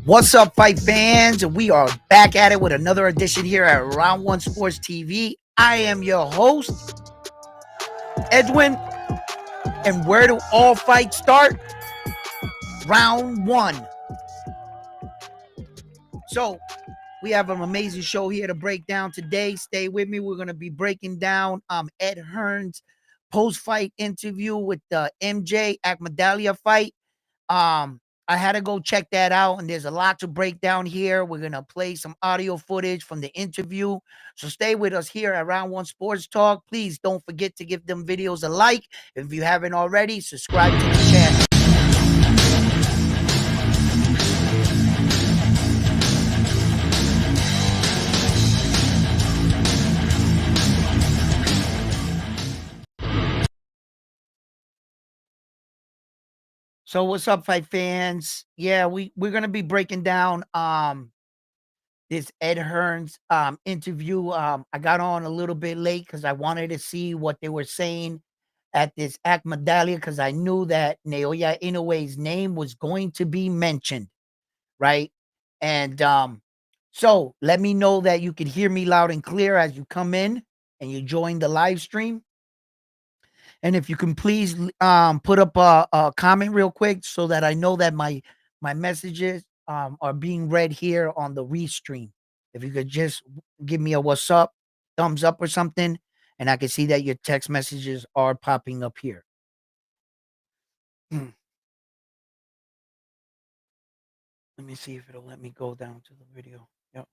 What's up, fight fans? We are back at it with another edition here at Round One Sports TV. I am your host, Edwin. And where do all fights start? Round one. So, we have an amazing show here to break down today. Stay with me. We're going to be breaking down Ed Hearns' post-fight interview with the MJ Akhmadalev fight. I had to go check that out, and there's a lot to break down here. We're gonna play some audio footage from the interview. So stay with us here at Round One Sports Talk. Please don't forget to give them videos a like. If you haven't already, subscribe to the channel. So what's up, fight fans? Yeah, we're gonna be breaking down this Ed Hearns interview. I got on a little bit late because I wanted to see what they were saying at this Akhmadalev because I knew that Naoya Inoue's name was going to be mentioned, right? And so let me know that you can hear me loud and clear as you come in and you join the live stream. And if you can please put up a comment real quick so that I know that my messages are being read here on the restream. If you could just give me a what's up, thumbs up or something, and I can see that your text messages are popping up here. Let me see if it'll let me go down to the video. Yep.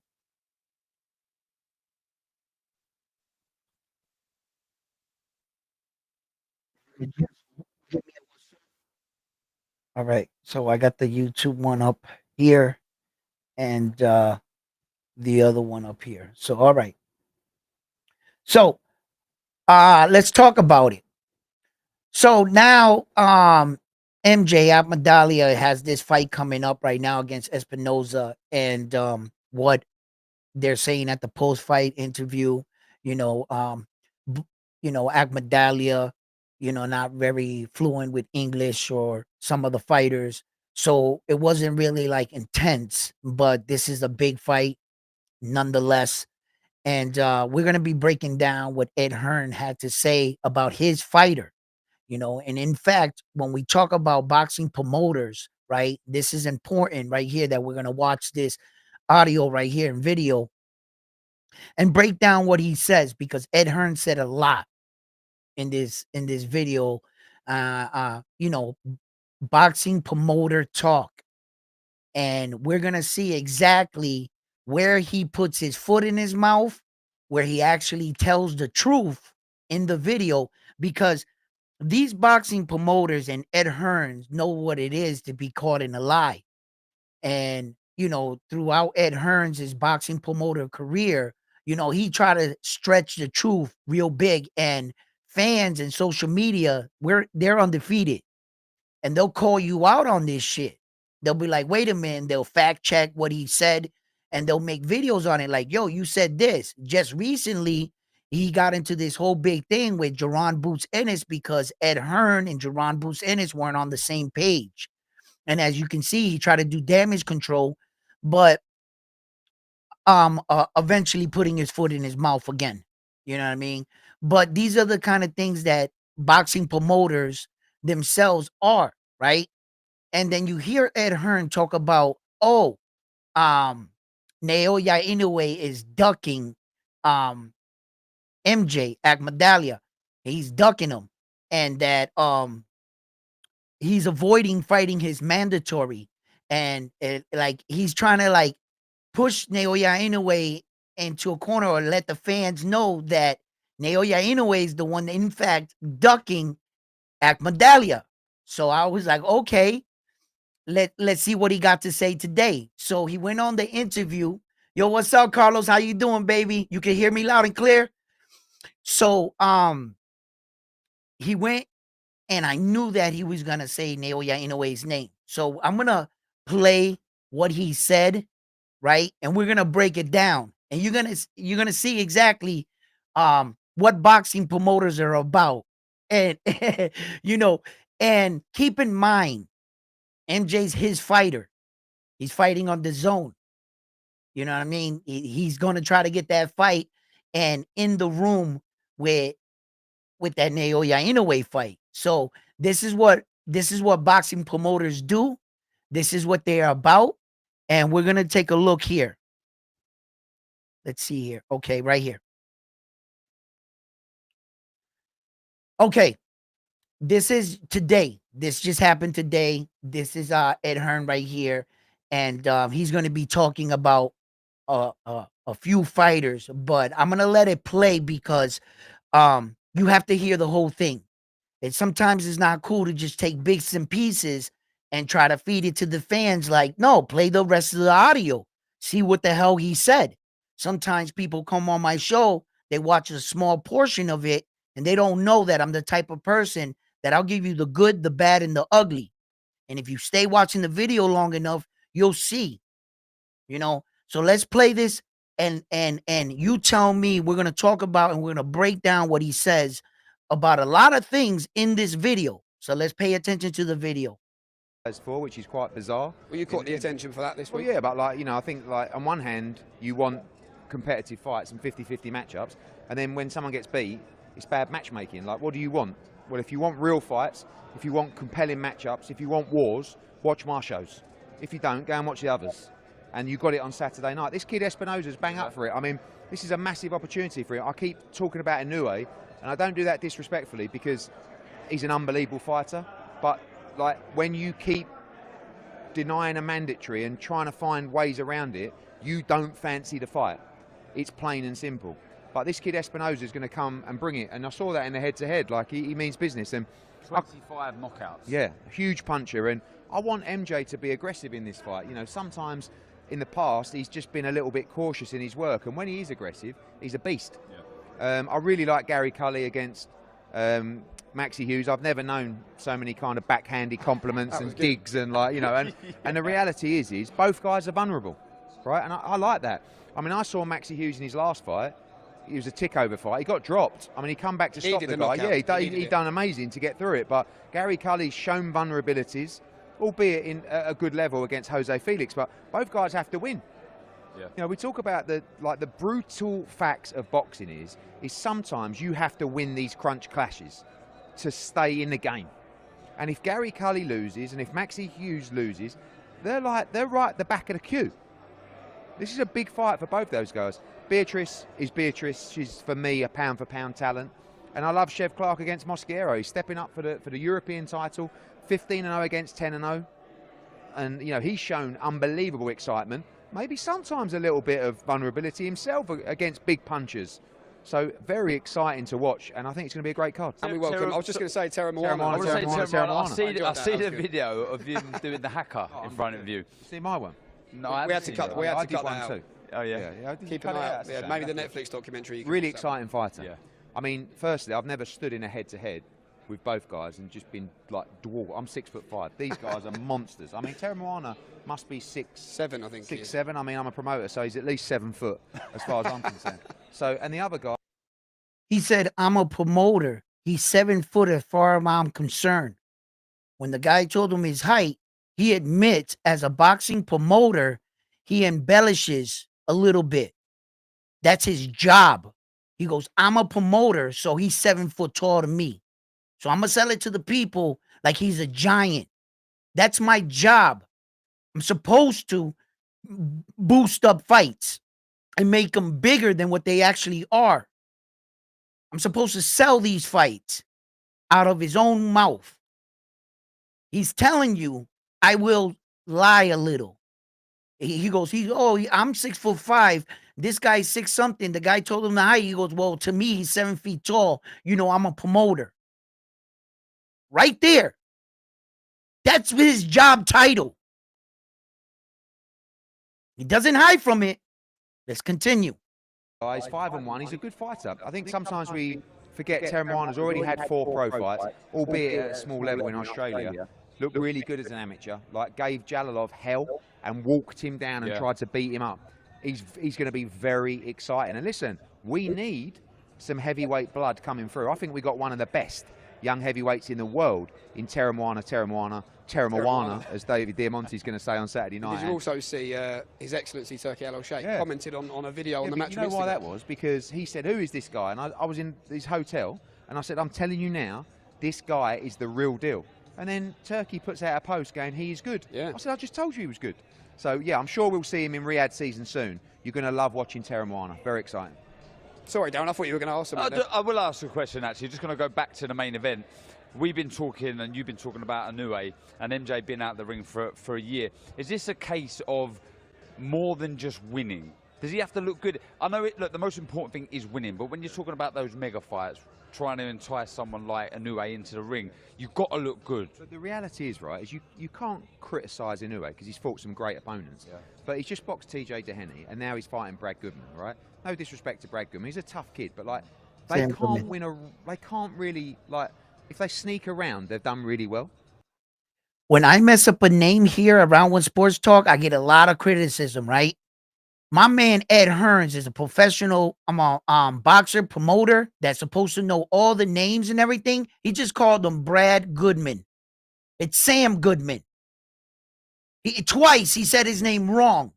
All right. So I got the YouTube one up here and the other one up here. So all right. So let's talk about it. So now MJ Akhmadalev has this fight coming up right now against Espinoza, and what they're saying at the post-fight interview, you know, b- Akhmadalev, not very fluent with English or some of the fighters. So it wasn't really like intense, but this is a big fight nonetheless. And we're gonna be breaking down what Ed Hearn had to say about his fighter. And in fact, when we talk about boxing promoters, right, this is important right here that we're going to watch this audio right here and video and break down what he says, because Ed Hearn said a lot in this video. uh uh you know Boxing promoter talk, and we're going to see exactly where he puts his foot in his mouth, where he actually tells the truth in the video, because these boxing promoters and Ed Hearns know what it is to be caught in a lie. And, throughout Ed Hearns' boxing promoter career, he tried to stretch the truth real big. And fans and social media, they're undefeated. And they'll call you out on this shit. They'll be like, wait a minute, they'll fact check what he said, and they'll make videos on it like, yo, you said this. Just recently, he got into this whole big thing with Jerron Boots Ennis because Ed Hearn and Jerron Boots Ennis weren't on the same page. And as you can see, he tried to do damage control, but eventually putting his foot in his mouth again. You know what I mean? But these are the kind of things that boxing promoters themselves are, right? And then you hear Ed Hearn talk about, oh, um, Naoya Inoue is ducking MJ Akhmadalev. He's ducking him, and that he's avoiding fighting his mandatory, and like he's trying to like push Naoya Inoue into a corner, or let the fans know that Naoya Inoue is the one, in fact, ducking Akhmadalev. So I was like, okay, let's see what he got to say today. So he went on the interview. Yo, what's up, Carlos? How you doing, baby? You can hear me loud and clear. So he went, and I knew that he was gonna say Naoya Inoue's name. So I'm gonna play what he said, right? And we're gonna break it down, and you're gonna see exactly what boxing promoters are about. And you know, and keep in mind, MJ's his fighter. He's fighting on the zone. You know what I mean? He's going to try to get that fight, and in the room with that Naoya Inoue fight. So this is what boxing promoters do. This is what they're about, and we're gonna take a look here. Let's see here. Okay, right here. Okay, this is today. This just happened today. This is Ed Hearn right here, and he's going to be talking about a few fighters, but I'm gonna let it play because you have to hear the whole thing. And sometimes it's not cool to just take bits and pieces and try to feed it to the fans. Like, no, play the rest of the audio. See what the hell he said. Sometimes people come on my show, they watch a small portion of it, and they don't know that I'm the type of person that I'll give you the good, the bad, and the ugly. And if you stay watching the video long enough, you'll see. You know, so let's play this, and you tell me. We're gonna talk about and we're gonna break down what he says about a lot of things in this video. So let's pay attention to the video. For, which is quite bizarre. Well, you caught the attention for that this week. Well, yeah, but like, you know, I think like on one hand you want competitive fights and 50-50 matchups, and then when someone gets beat, it's bad matchmaking. Like, what do you want? Well, if you want real fights, if you want compelling matchups, if you want wars, watch my shows. If you don't, go and watch the others. And you got it on Saturday night. This kid Espinosa's bang up for it. I mean, this is a massive opportunity for him. I keep talking about Inoue, and I don't do that disrespectfully because he's an unbelievable fighter. But like, when you keep denying a mandatory and trying to find ways around it, you don't fancy the fight. It's plain and simple. But this kid Espinosa is going to come and bring it, and I saw that in the head-to-head. Like, he means business. And 25 knockouts. Yeah, huge puncher, and I want MJ to be aggressive in this fight. You know, sometimes in the past he's just been a little bit cautious in his work, and when he is aggressive, he's a beast. Yeah. I really like Gary Cully against Maxie Hughes. I've never known so many kind of backhanded compliments and digs and, like, you know, and and the reality is both guys are vulnerable, right? And I like that. I mean, I saw Maxie Hughes in his last fight. It was a tick-over fight. He got dropped. I mean, he come back to stop the guy. Yeah, he done amazing to get through it. But Gary Cully's shown vulnerabilities, albeit in a good level against Jose Felix. But both guys have to win. Yeah. You know, we talk about the brutal facts of boxing is sometimes you have to win these crunch clashes to stay in the game. And if Gary Cully loses and if Maxie Hughes loses, they're right at the back of the queue. This is a big fight for both those guys. Beatrice is Beatrice. She's, for me, a pound-for-pound talent. And I love Chev Clark against Mosquero. He's stepping up for the European title, 15-0 against 10-0. And, you know, he's shown unbelievable excitement. Maybe sometimes a little bit of vulnerability himself against big punchers. So very exciting to watch, and I think it's going to be a great card. And we welcome. I was just going to say Terra Moana. I see the video of him doing the hacker in front of you. See my one? No, we had to cut that out. Too. Oh yeah. Keep an eye out. Yeah, maybe the Netflix documentary. Really exciting fighter. Yeah. I mean, firstly, I've never stood in a head-to-head with both guys and just been like dwarf. I'm 6'5". These guys are monsters. I mean, Terra Moana must be 6'7", I think. 6'7". I mean, I'm a promoter, so he's at least 7 foot as far as I'm concerned. So, and the other guy. He said, I'm a promoter. He's 7 foot as far as I'm concerned. When the guy told him his height, he admits as a boxing promoter, he embellishes a little bit. That's his job. He goes, I'm a promoter, so he's 7 foot taller than me. So I'm going to sell it to the people like he's a giant. That's my job. I'm supposed to boost up fights and make them bigger than what they actually are. I'm supposed to sell these fights out of his own mouth. He's telling you, I will lie a little. He goes, I'm 6'5". This guy's 6 something. The guy told him the height. He goes, well, to me, he's 7 feet tall. You know, I'm a promoter. Right there. That's his job title. He doesn't hide from it. Let's continue. He's 5-1. He's a good fighter. I think sometimes we forget Terra Moana's already had 4 pro fights, albeit at a small level in Australia. Looked really good as an amateur. Like, gave Jalilov hell and walked him down and tried to beat him up. He's going to be very exciting. And listen, we need some heavyweight blood coming through. I think we got one of the best young heavyweights in the world in Terra Moana, as David Diamonte's going to say on Saturday night. Did you also see His Excellency Turki Al-Sheikh commented on a video on the match? You know why that was? Because he said, "Who is this guy?" And I was in his hotel, and I said, "I'm telling you now, this guy is the real deal." And then Turkey puts out a post going, "He is good." Yeah. I said, "I just told you he was good." So yeah, I'm sure we'll see him in Riyadh season soon. You're going to love watching Terra Moana. Very exciting. Sorry, Darren, I thought you were going to ask something. I will ask a question, actually. Just going to go back to the main event. We've been talking, and you've been talking about Inoue, and MJ been out the ring for a year. Is this a case of more than just winning? Does he have to look good? I know, look, the most important thing is winning, but when you're talking about those mega fights, trying to entice someone like Inoue into the ring, you've got to look good. But the reality is, right, is you can't criticise Inoue because he's fought some great opponents. Yeah. But he's just boxed TJ Dehaney, and now he's fighting Brad Goodman, right? No disrespect to Brad Goodman, he's a tough kid, but like they can't win they can't really, like, if they sneak around, they've done really well. When I mess up a name here around One Sports Talk, I get a lot of criticism, right? My man Ed Hearns is a professional boxer promoter that's supposed to know all the names and everything. He just called him Brad Goodman. It's Sam Goodman. Twice he said his name wrong.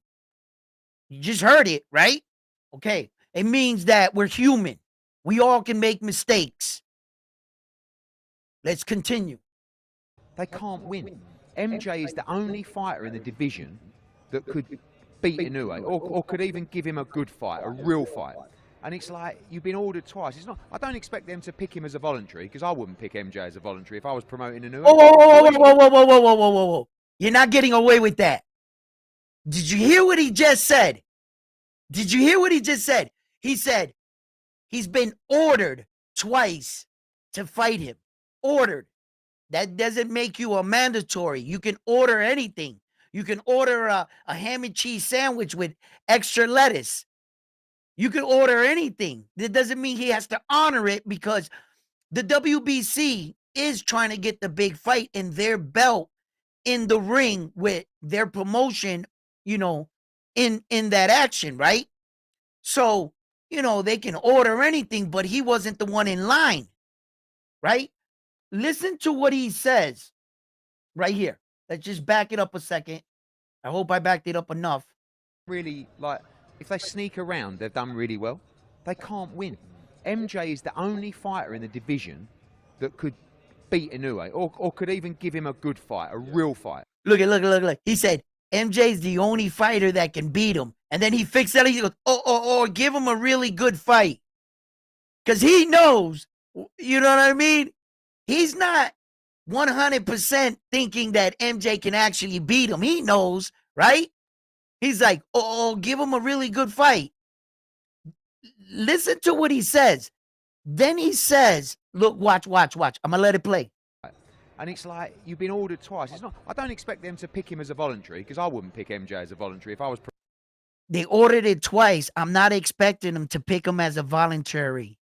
You just heard it, right? Okay. It means that we're human. We all can make mistakes. Let's continue. They can't win. MJ is the only fighter in the division that could beat Inoue, or could even give him a good fight, a real fight. And it's like, you've been ordered twice. It's not. I don't expect them to pick him as a voluntary, because I wouldn't pick MJ as a voluntary if I was promoting Inoue. Whoa. You're not getting away with that. Did you hear what he just said? Did you hear what he just said? He said he's been ordered twice to fight him. Ordered. That doesn't make you a mandatory. You can order anything. You can order a ham and cheese sandwich with extra lettuce. You can order anything. That doesn't mean he has to honor it, because the WBC is trying to get the big fight in their belt in the ring with their promotion, you know, in that action, right? So, you know, they can order anything, but he wasn't the one in line, right? Listen to what he says right here. Let's just back it up a second. I hope I backed it up enough. Really, like, if they sneak around, they've done really well. They can't win. MJ is the only fighter in the division that could beat Inoue, or could even give him a good fight, a real fight. Look. He said, MJ's the only fighter that can beat him. And then he fixed that. He goes, or give him a really good fight. Because he knows, you know what I mean? He's not 100% thinking that MJ can actually beat him. He knows, right? He's like, give him a really good fight. Listen to what he says. Then he says, look, watch. I'm going to let it play. And it's like, you've been ordered twice. It's not. I don't expect them to pick him as a voluntary, because I wouldn't pick MJ as a voluntary if I was. They ordered it twice. I'm not expecting them to pick him as a voluntary.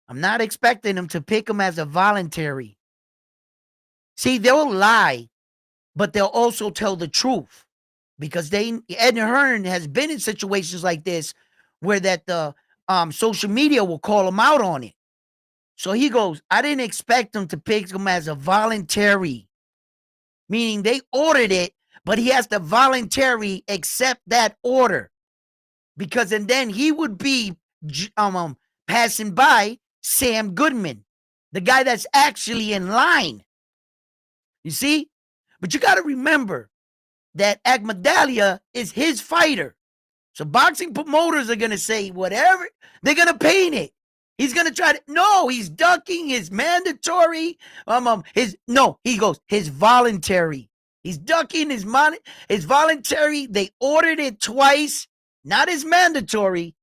I'm not expecting them to pick him as a voluntary. See, they'll lie, but they'll also tell the truth, because Eddie Hearn has been in situations like this where that the social media will call him out on it. So he goes, I didn't expect them to pick him as a voluntary, meaning they ordered it, but he has to voluntarily accept that order, because and then he would be passing by Sam Goodman, the guy that's actually in line. You see? But you got to remember that Akhmadalev is his fighter. So boxing promoters are going to say whatever. They're going to paint it. He's going to try to, no, he's ducking his mandatory, he goes, his voluntary. He's ducking his voluntary. They ordered it twice, not his mandatory,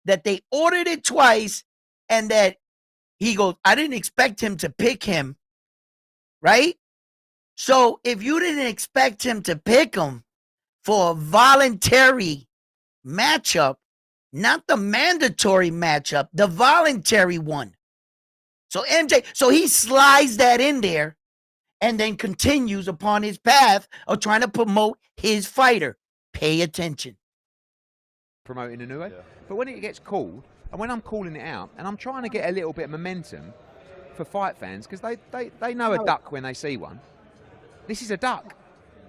that they ordered it twice, and that he goes, I didn't expect him to pick him, right? So if you didn't expect him to pick him for a voluntary matchup, not the mandatory matchup, the voluntary one. So he slides that in there and then continues upon his path of trying to promote his fighter. Pay attention. Promoting Inoue. Yeah. But when it gets called, and when I'm calling it out, and I'm trying to get a little bit of momentum, for fight fans, because they know a duck when they see one. This is a duck.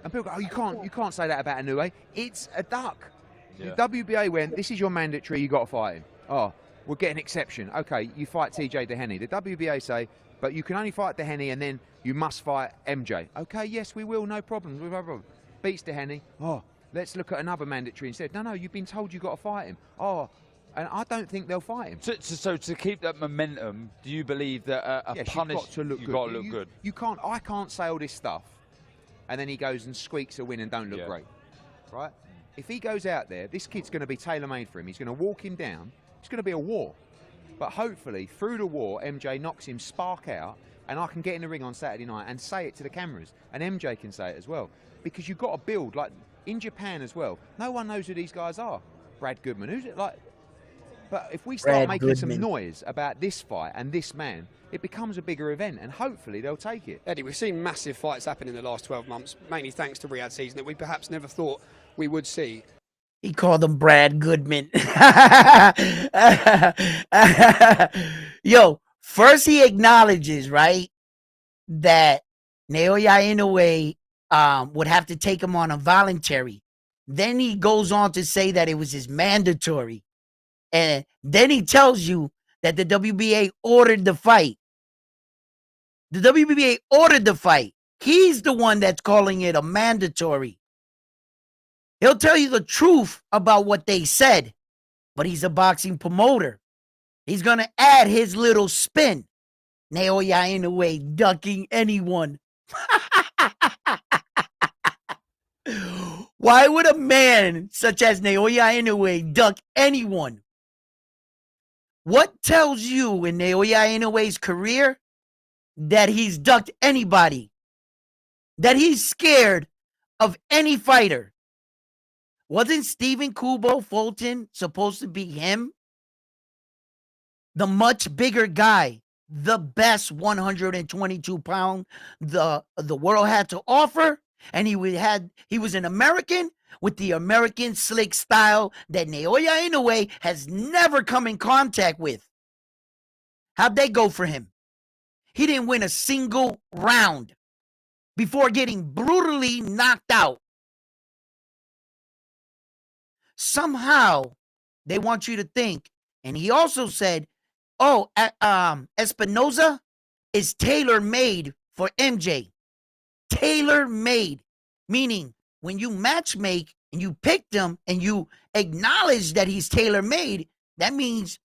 And people go, oh, you can't say that about Inoue. It's a duck. Yeah. The WBA went, this is your mandatory, you got to fight him. Oh, we'll get an exception. Okay, you fight TJ Dehenny. The WBA say, but you can only fight Dehenny and then you must fight MJ. Okay, yes, we will, no problem. Beats Dehenny. Oh, let's look at another mandatory instead. No, you've been told you got to fight him. Oh, and I don't think they'll fight him. So to keep that momentum, do you believe that a punish? You've got to look good. You can't. I can't say all this stuff, and then he goes and squeaks a win and don't look great, right? If he goes out there, this kid's going to be tailor-made for him. He's going to walk him down. It's going to be a war. But hopefully, through the war, MJ knocks him spark out, and I can get in the ring on Saturday night and say it to the cameras, and MJ can say it as well. Because you've got to build, like in Japan as well. No one knows who these guys are. Brad Goodman, who's it like? But if we start making some noise about this fight and this man, it becomes a bigger event, and hopefully they'll take it. Eddie, we've seen massive fights happen in the last 12 months, mainly thanks to Riyadh season, that we perhaps never thought we would see. He called him Brad Goodman. Yo, first he acknowledges, right, that Naoya Inoue would have to take him on a voluntary. Then he goes on to say that it was his mandatory. And then he tells you that the WBA ordered the fight. The WBA ordered the fight. He's the one that's calling it a mandatory. He'll tell you the truth about what they said, but he's a boxing promoter. He's going to add his little spin. Naoya Inoue ducking anyone. Why would a man such as Naoya Inoue duck anyone? What tells you in Naoya Inoue's career that he's ducked anybody? That he's scared of any fighter? Wasn't Stephen Kubo Fulton supposed to be him? The much bigger guy, the best 122-pound the world had to offer, and he was an American with the American slick style that Naoya Inoue has never come in contact with. How'd they go for him? He didn't win a single round before getting brutally knocked out. Somehow, they want you to think, and he also said, oh, Espinoza is tailor-made for MJ. Tailor-made, meaning when you match make and you pick them and you acknowledge that he's tailor-made, that means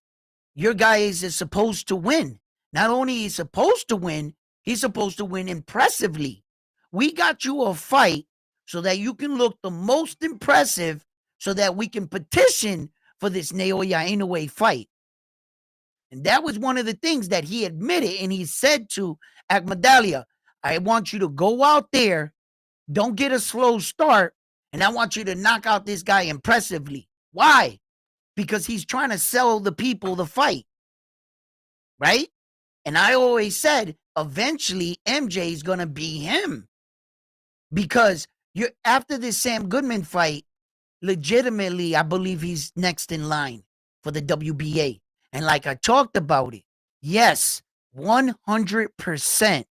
your guy is supposed to win. Not only is supposed to win, he's supposed to win impressively. We got you a fight so that you can look the most impressive, so that we can petition for this Naoya Inoue fight. And that was one of the things that he admitted, and he said to Akhmadalev, I want you to go out there, don't get a slow start, and I want you to knock out this guy impressively. Why? Because he's trying to sell the people the fight, right? And I always said, eventually MJ is going to be him. Because after this Sam Goodman fight, legitimately, I believe he's next in line for the WBA. And like I talked about it, yes, 100%.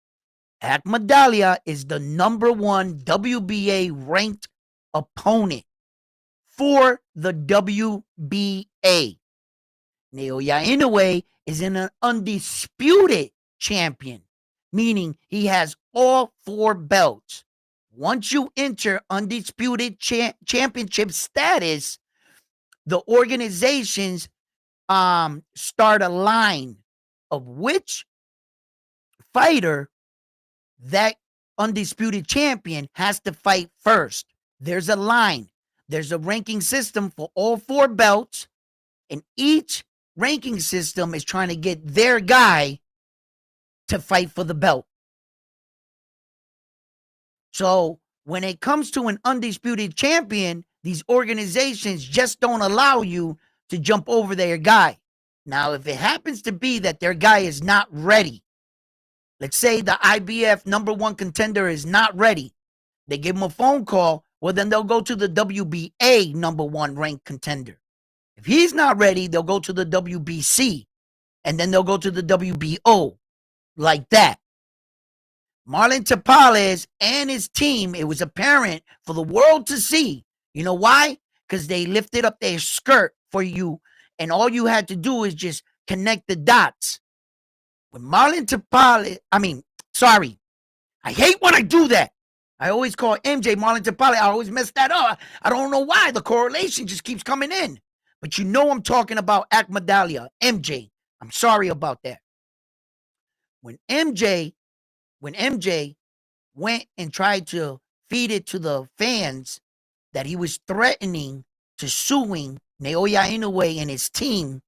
Akhmadalev is the #1 WBA ranked opponent for the WBA. Naoya Inoue is an undisputed champion, meaning he has all 4 belts. Once you enter undisputed championship status, the organizations start a line of which fighter that undisputed champion has to fight first. There's a line. There's a ranking system for all 4 belts, and each ranking system is trying to get their guy to fight for the belt. So when it comes to an undisputed champion, these organizations just don't allow you to jump over their guy. Now, if it happens to be that their guy is not ready, let's say the IBF #1 contender is not ready, they give him a phone call, well, then they'll go to the WBA #1 ranked contender. If he's not ready, they'll go to the WBC, and then they'll go to the WBO. like that. Marlon Tapales and his team, it was apparent for the world to see. You know why? Because they lifted up their skirt for you, and all you had to do is just connect the dots. When Marlon Tapales, I hate when I do that. I always call MJ Marlon Tapales. I always mess that up. I don't know why. The correlation just keeps coming in. But you know I'm talking about Akhmadalev, MJ. I'm sorry about that. When MJ went and tried to feed it to the fans that he was threatening to suing Naoya Inoue and his team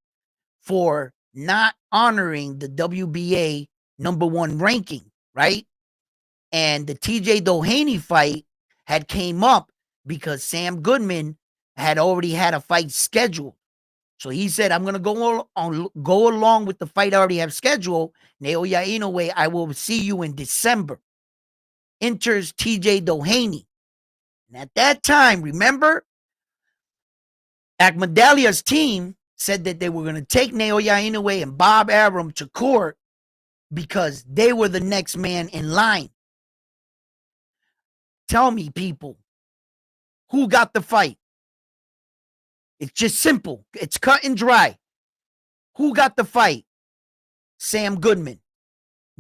for not honoring the WBA #1 ranking, right? And the TJ Doheny fight had came up because Sam Goodman had already had a fight scheduled. So he said, I'm going to go along with the fight I already have scheduled. Naoya Inoue, I will see you in December. Enters TJ Doheny. And at that time, remember, Akhmadalev's team said that they were going to take Naoya Inoue and Bob Arum to court because they were the next man in line. Tell me, people, who got the fight? It's just simple. It's cut and dry. Who got the fight? Sam Goodman.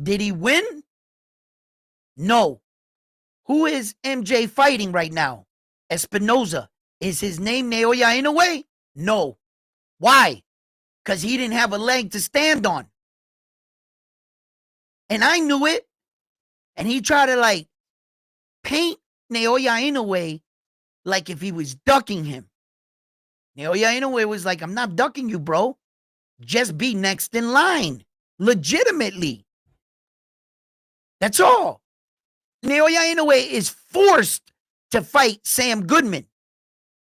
Did he win? No. Who is MJ fighting right now? Espinoza. Is his name Naoya Inoue? No. Why? Because he didn't have a leg to stand on. And I knew it. And he tried to paint Naoya Inoue like if he was ducking him. Naoya Inoue was like, I'm not ducking you, bro. Just be next in line. Legitimately. That's all. Naoya Inoue is forced to fight Sam Goodman.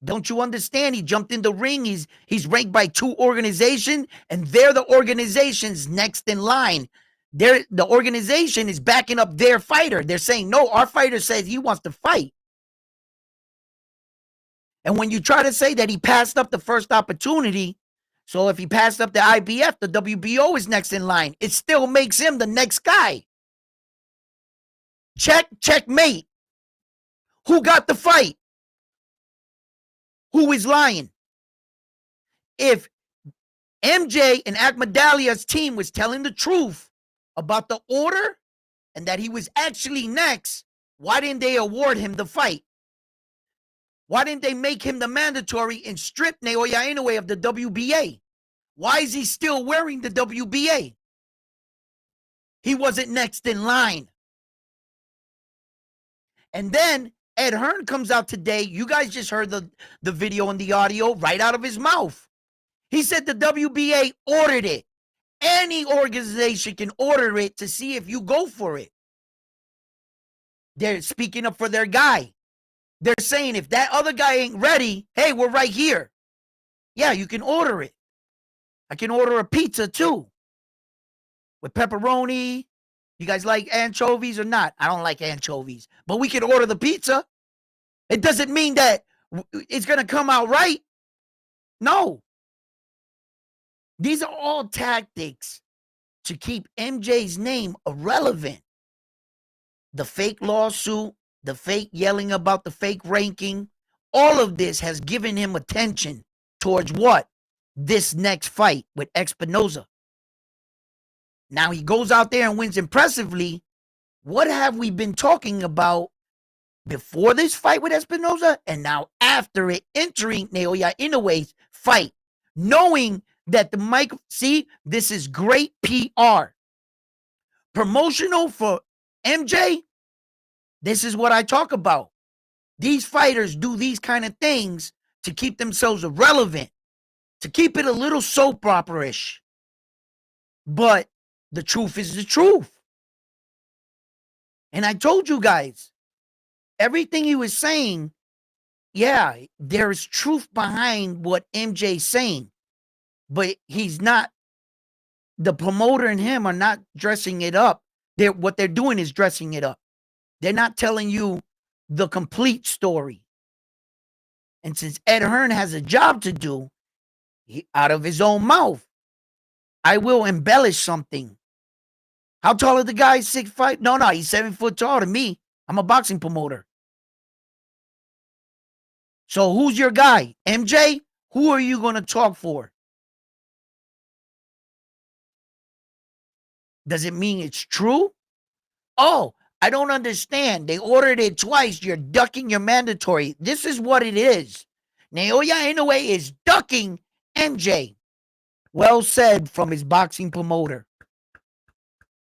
Don't you understand? He jumped in the ring. He's ranked by 2 organizations, and they're the organizations next in line. The organization is backing up their fighter. They're saying, no, our fighter says he wants to fight. And when you try to say that he passed up the first opportunity, so if he passed up the IBF, the WBO is next in line. It still makes him the next guy. Checkmate. Who got the fight? Who is lying? If MJ and Akhmadalev's team was telling the truth about the order and that he was actually next, why didn't they award him the fight? Why didn't they make him the mandatory and strip Naoya Inoue of the WBA? Why is he still wearing the WBA? He wasn't next in line. And then Ed Hearn comes out today. You guys just heard the video and the audio right out of his mouth. He said the WBA ordered it. Any organization can order it to see if you go for it. They're speaking up for their guy. They're saying if that other guy ain't ready, hey, we're right here. Yeah, you can order it. I can order a pizza too. With pepperoni. You guys like anchovies or not? I don't like anchovies. But we can order the pizza. It doesn't mean that it's going to come out right. No. These are all tactics to keep MJ's name irrelevant. The fake lawsuit, the fake yelling about the fake ranking, all of this has given him attention towards what? This next fight with Espinoza. Now he goes out there and wins impressively. What have we been talking about before this fight with Espinoza and now after it, entering Naoya Inoue's fight, knowing that this is great PR. Promotional for MJ, this is what I talk about. These fighters do these kind of things to keep themselves irrelevant, to keep it a little soap opera-ish. But the truth is the truth. And I told you guys, everything he was saying, yeah, there's truth behind what MJ's saying. But he's not, the promoter and him are not dressing it up. What they're doing is dressing it up. They're not telling you the complete story. And since Ed Hearn has a job to do, out of his own mouth, I will embellish something How tall is the guy? 6'5"? No, he's 7 foot taller than me. I'm a boxing promoter. So who's your guy? MJ? Who are you going to talk for? Does it mean it's true? Oh, I don't understand. They ordered it twice. You're ducking your mandatory. This is what it is. Naoya Inoue is ducking MJ. Well said from his boxing promoter.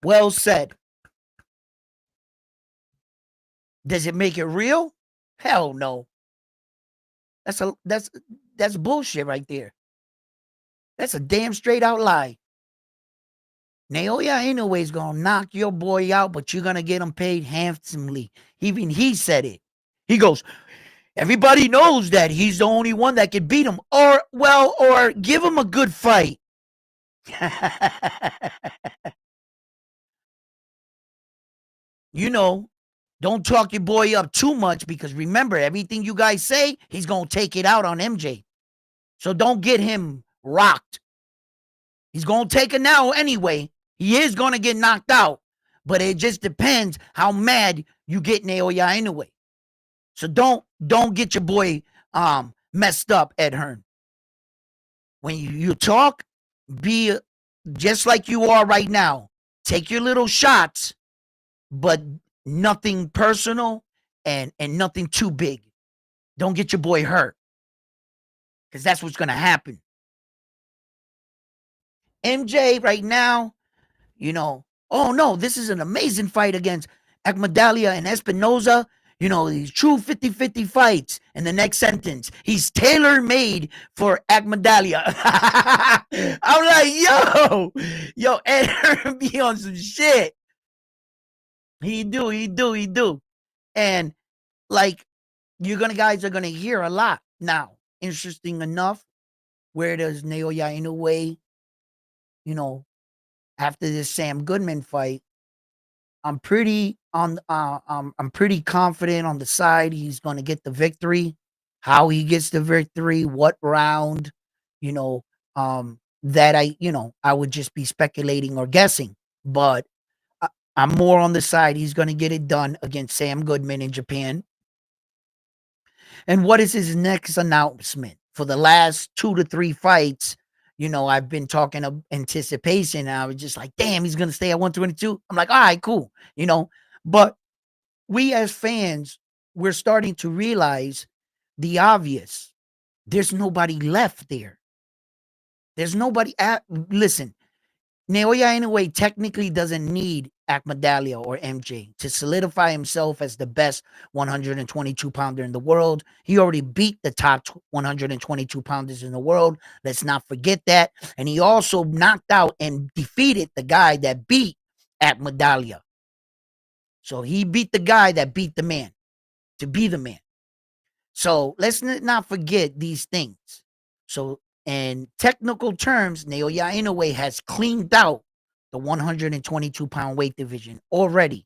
Well said. Does it make it real? Hell no. That's bullshit right there. That's a damn straight out lie. Naoya Inoue is gonna knock your boy out, but you're gonna get him paid handsomely. Even he said it. He goes, everybody knows that he's the only one that can beat him, or give him a good fight. You know, don't talk your boy up too much, because remember, everything you guys say, he's gonna take it out on MJ. So don't get him rocked. He's gonna take it now anyway. He is gonna get knocked out, but it just depends how mad you get Naoya Inoue. So don't get your boy messed up, Ed Hearn. When you talk, be just like you are right now. Take your little shots, but nothing personal and nothing too big. Don't get your boy hurt, because that's what's gonna happen. MJ right now, you know, oh no, this is an amazing fight against Akhmadalev and Espinoza. You know, these true 50-50 fights. And the next sentence, he's tailor-made for Akhmadalev. I'm like, yo, Ed Hearn be on some shit. He do. And like, guys are gonna hear a lot now. Interesting enough, where does Naoya Inoue, after this Sam Goodman fight, I'm pretty confident on the side he's going to get the victory. How he gets the victory, what round, that I would just be speculating or guessing. But I'm more on the side he's going to get it done against Sam Goodman in Japan. And what is his next announcement? For the last 2 to 3 fights, I've been talking of anticipation. And I was just like, damn, he's going to stay at 122. I'm like, all right, cool. But we as fans, we're starting to realize the obvious. There's nobody left there. There's nobody listen, Naoya Inoue technically doesn't need Akhmadalev or MJ to solidify himself as the best 122 pounder in the world. He already beat the top 122 pounders in the world. Let's not forget that. And he also knocked out and defeated the guy that beat Akhmadalev. So he beat the guy that beat the man to be the man. So let's not forget these things. So in technical terms, Naoya Inoue has cleaned out the 122-pound weight division already.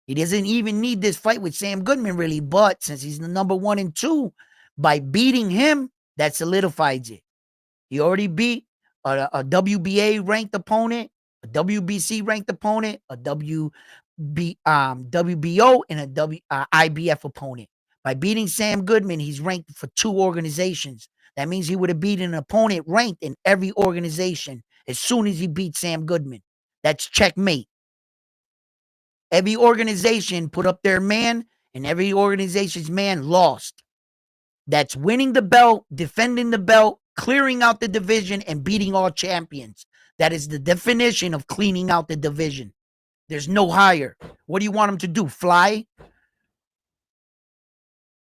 He doesn't even need this fight with Sam Goodman, really, but since he's the number 1 and 2, by beating him, that solidifies it. He already beat a WBA ranked opponent, a WBC ranked opponent, a WBO, and a IBF opponent. By beating Sam Goodman, he's ranked for 2 organizations. That means he would have beaten an opponent ranked in every organization as soon as he beat Sam Goodman. That's checkmate. Every organization put up their man, and every organization's man lost. That's winning the belt, defending the belt, clearing out the division, and beating all champions. That is the definition of cleaning out the division. There's no higher. What do you want him to do? Fly?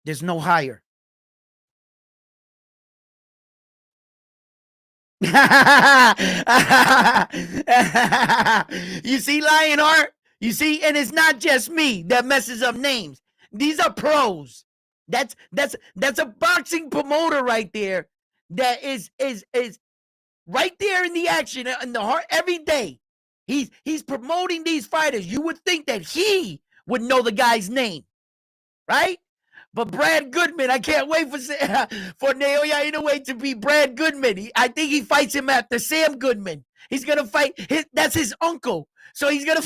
There's no higher. You see, Lionheart? You see, and it's not just me that messes up names. These are pros. That's a boxing promoter right there that is right there in the action, in the heart every day. He's promoting these fighters. You would think that he would know the guy's name, right? But Brad Goodman, I can't wait for Naoya Inoue to be Brad Goodman. I think he fights him after Sam Goodman. He's going to fight. That's his uncle. So he's gonna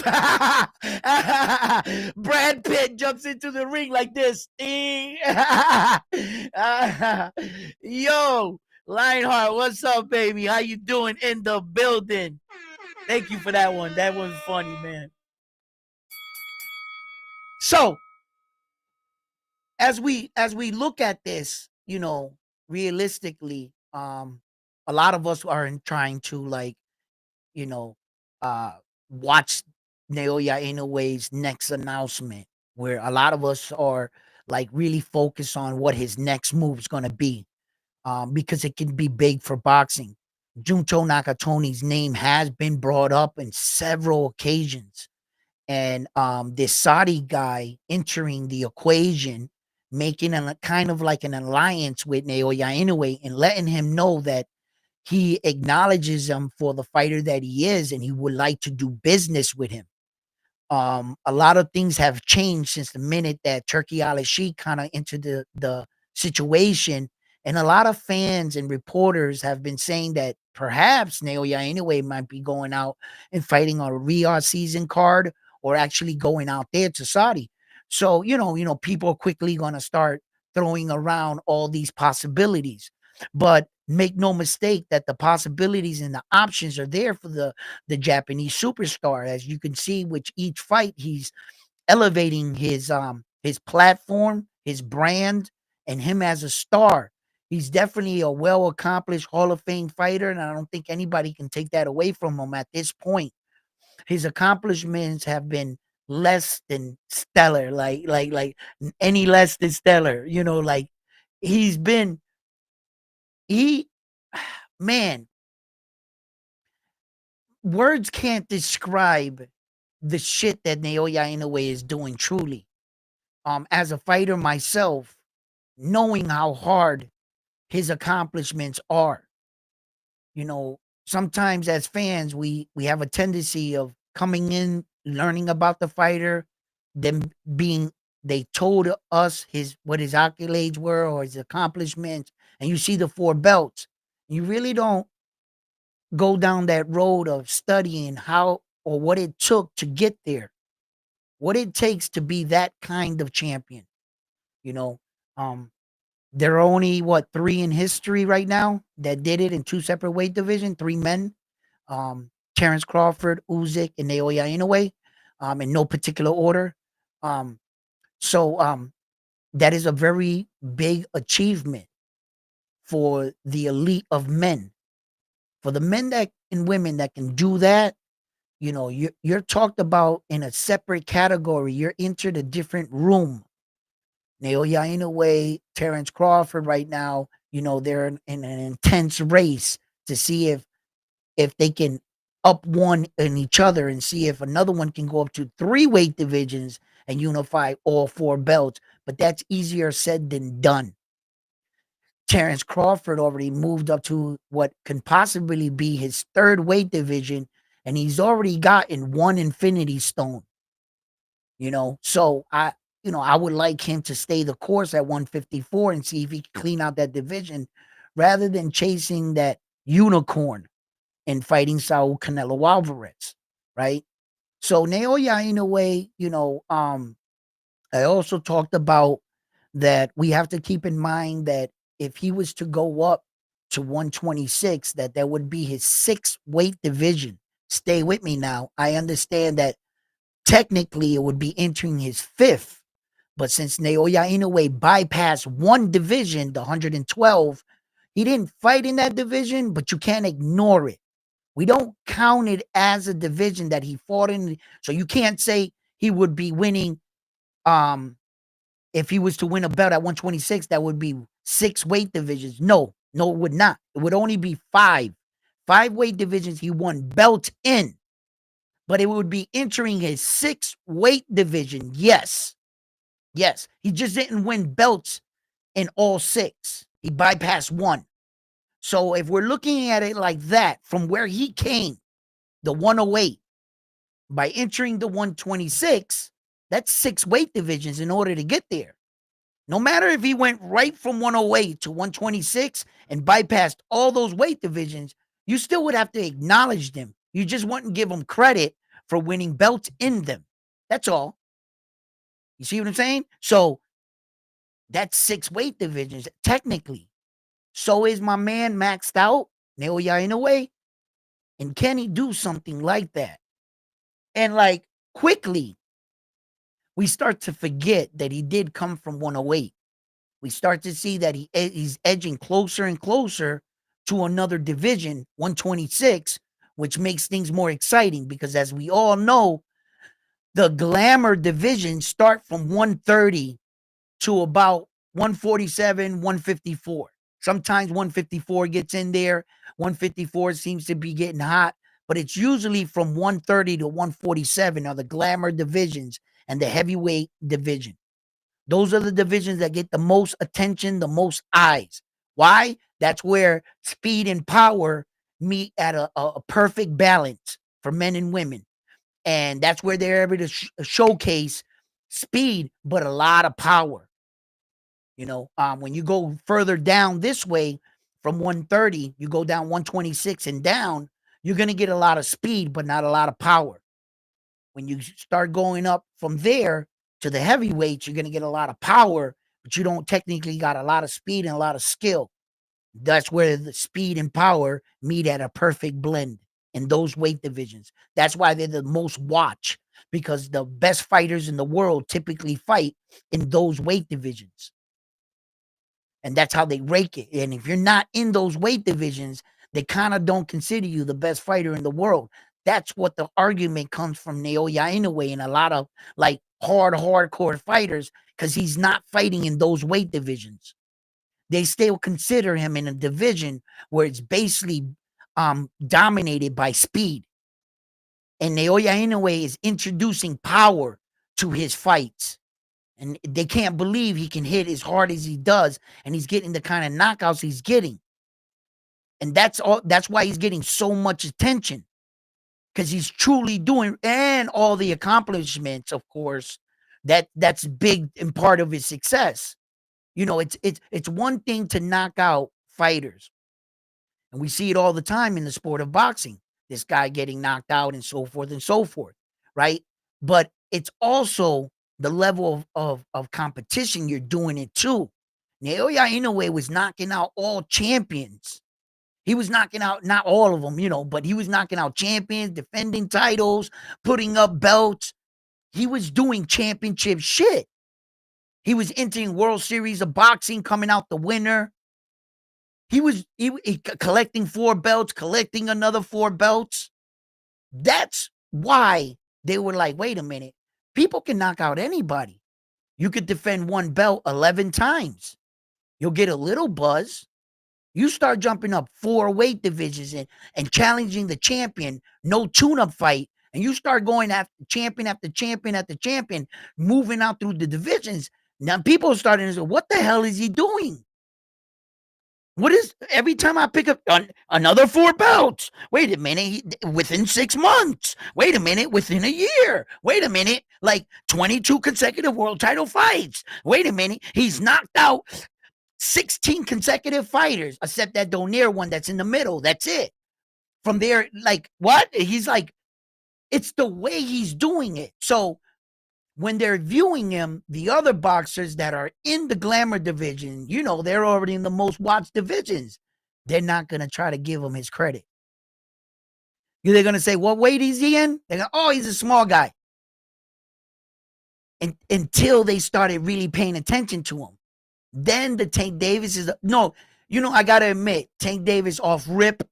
Brad Pitt jumps into the ring like this. Yo, Lionheart, what's up, baby? How you doing in the building? Thank you for that one. That was funny, man. So as we look at this, realistically, a lot of us are trying to like, you know, uh watch Naoya Inoue's next announcement, where a lot of us are like really focused on what his next move's gonna be. Because it can be big for boxing. Junto Nakatomi's name has been brought up in several occasions, and this Saudi guy entering the equation, making a kind of like an alliance with Naoya Inoue and letting him know that he acknowledges him for the fighter that he is, and he would like to do business with him. A lot of things have changed since the minute that Turkey Al-Sheikh kind of entered the situation, and a lot of fans and reporters have been saying that perhaps Naoya Inoue might be going out and fighting on a Riyadh season card, or actually going out there to Saudi. So people are quickly going to start throwing around all these possibilities, but make no mistake that the possibilities and the options are there for the Japanese superstar. As you can see, with each fight, he's elevating his platform, his brand, and him as a star. He's definitely a well accomplished Hall of Fame fighter, and I don't think anybody can take that away from him at this point. His accomplishments have been less than stellar, like any less than stellar. Like he's been he man, words can't describe the shit that Naoya Inoue is doing truly. As a fighter myself, knowing how hard his accomplishments are, sometimes as fans, we have a tendency of coming in, learning about the fighter, then being they told us what his accolades were or his accomplishments, and you see the 4 belts. You really don't go down that road of studying how or what it took to get there, what it takes to be that kind of champion. You know, um, there are only 3 in history right now that did it in 2 separate weight divisions, 3 men. Terrence Crawford, Usyk, and Naoya Inoue, in no particular order. Um, so that is a very big achievement for the elite of men. For the men that and women that can do that, you're talked about in a separate category. You're entered a different room. Naoya Inoue, Terrence Crawford right now, they're in an intense race to see if they can up one in each other and see if another one can go up to 3 weight divisions and unify all 4 belts. But that's easier said than done. Terrence Crawford already moved up to what can possibly be his 3rd weight division, and he's already gotten 1 Infinity Stone. So I would like him to stay the course at 154 and see if he can clean out that division rather than chasing that unicorn and fighting Saul Canelo Alvarez, right? So Naoya Inoue, I also talked about that we have to keep in mind that if he was to go up to 126, that would be his 6th weight division. Stay with me now. I understand that technically it would be entering his 5th, but since Naoya Inoue bypassed 1 division, the 112, he didn't fight in that division, but you can't ignore it. We don't count it as a division that he fought in. So you can't say he would be winning. If he was to win a belt at 126, that would be 6 weight divisions. No, it would not. It would only be 5. 5 weight divisions he won belts in, but it would be entering his 6th weight division. Yes. He just didn't win belts in all 6. He bypassed 1. So if we're looking at it like that, from where he came, the 108, by entering the 126, that's 6 weight divisions in order to get there. No matter if he went right from 108 to 126 and bypassed all those weight divisions, you still would have to acknowledge them. You just wouldn't give him credit for winning belts in them. That's all. You see what I'm saying? So that's 6 weight divisions, technically. So is my man maxed out, Naoya Inoue? And can he do something like that? And like quickly, we start to forget that he did come from 108. We start to see that he's edging closer and closer to another division, 126, which makes things more exciting because as we all know, the glamour divisions start from 130 to about 147, 154. Sometimes 154 gets in there. 154 seems to be getting hot, but it's usually from 130 to 147 are the glamour divisions and the heavyweight division. Those are the divisions that get the most attention, the most eyes. Why? That's where speed and power meet at a perfect balance for men and women. And that's where they're able to showcase speed, but a lot of power. You know, when you go further down this way from 130, you go down 126 and down, you're going to get a lot of speed, but not a lot of power. When you start going up from there to the heavyweights, you're going to get a lot of power, but you don't technically got a lot of speed and a lot of skill. That's where the speed and power meet at a perfect blend in those weight divisions. That's why they're the most watched because the best fighters in the world typically fight in those weight divisions. And that's how they rake it. And if you're not in those weight divisions, they kind of don't consider you the best fighter in the world. That's what the argument comes from Naoya Inoue and a lot of like hardcore fighters because he's not fighting in those weight divisions. They still consider him in a division where it's basically dominated by speed. And Naoya Inoue is introducing power to his fights. And they can't believe he can hit as hard as he does, and he's getting the kind of knockouts he's getting. And that's why he's getting so much attention. Because he's truly doing, and all the accomplishments, of course, that's big and part of his success. You know, it's one thing to knock out fighters. And we see it all the time in the sport of boxing. This guy getting knocked out and so forth, right? But it's also the level of competition you're doing it too. Naoya Inoue was knocking out all champions. He was knocking out, not all of them, you know, but he was knocking out champions, defending titles, putting up belts. He was doing championship shit. He was entering World Series of Boxing, coming out the winner. He was collecting 4 belts, collecting another 4 belts. That's why they were like, wait a minute. People can knock out anybody. You could defend 1 belt 11 times. You'll get a little buzz. You start jumping up 4 weight divisions and challenging the champion, no tune-up fight, and you start going after champion after champion after champion, moving out through the divisions. Now people are starting to say, what the hell is he doing? What is, every time I pick up another 4 belts, wait a minute, within 6 months, wait a minute, within a year, wait a minute, like 22 consecutive world title fights, wait a minute, he's knocked out 16 consecutive fighters, except that Donaire one that's in the middle, that's it. From there, like, what? He's like, it's the way he's doing it. So when they're viewing him, the other boxers that are in the glamour division, you know, they're already in the most watched divisions. They're not going to try to give him his credit. They're going to say, what weight is he in? They're going, oh, he's a small guy. And until they started really paying attention to him. Then the Tank Davis is, no, you know, I got to admit, Tank Davis off rip.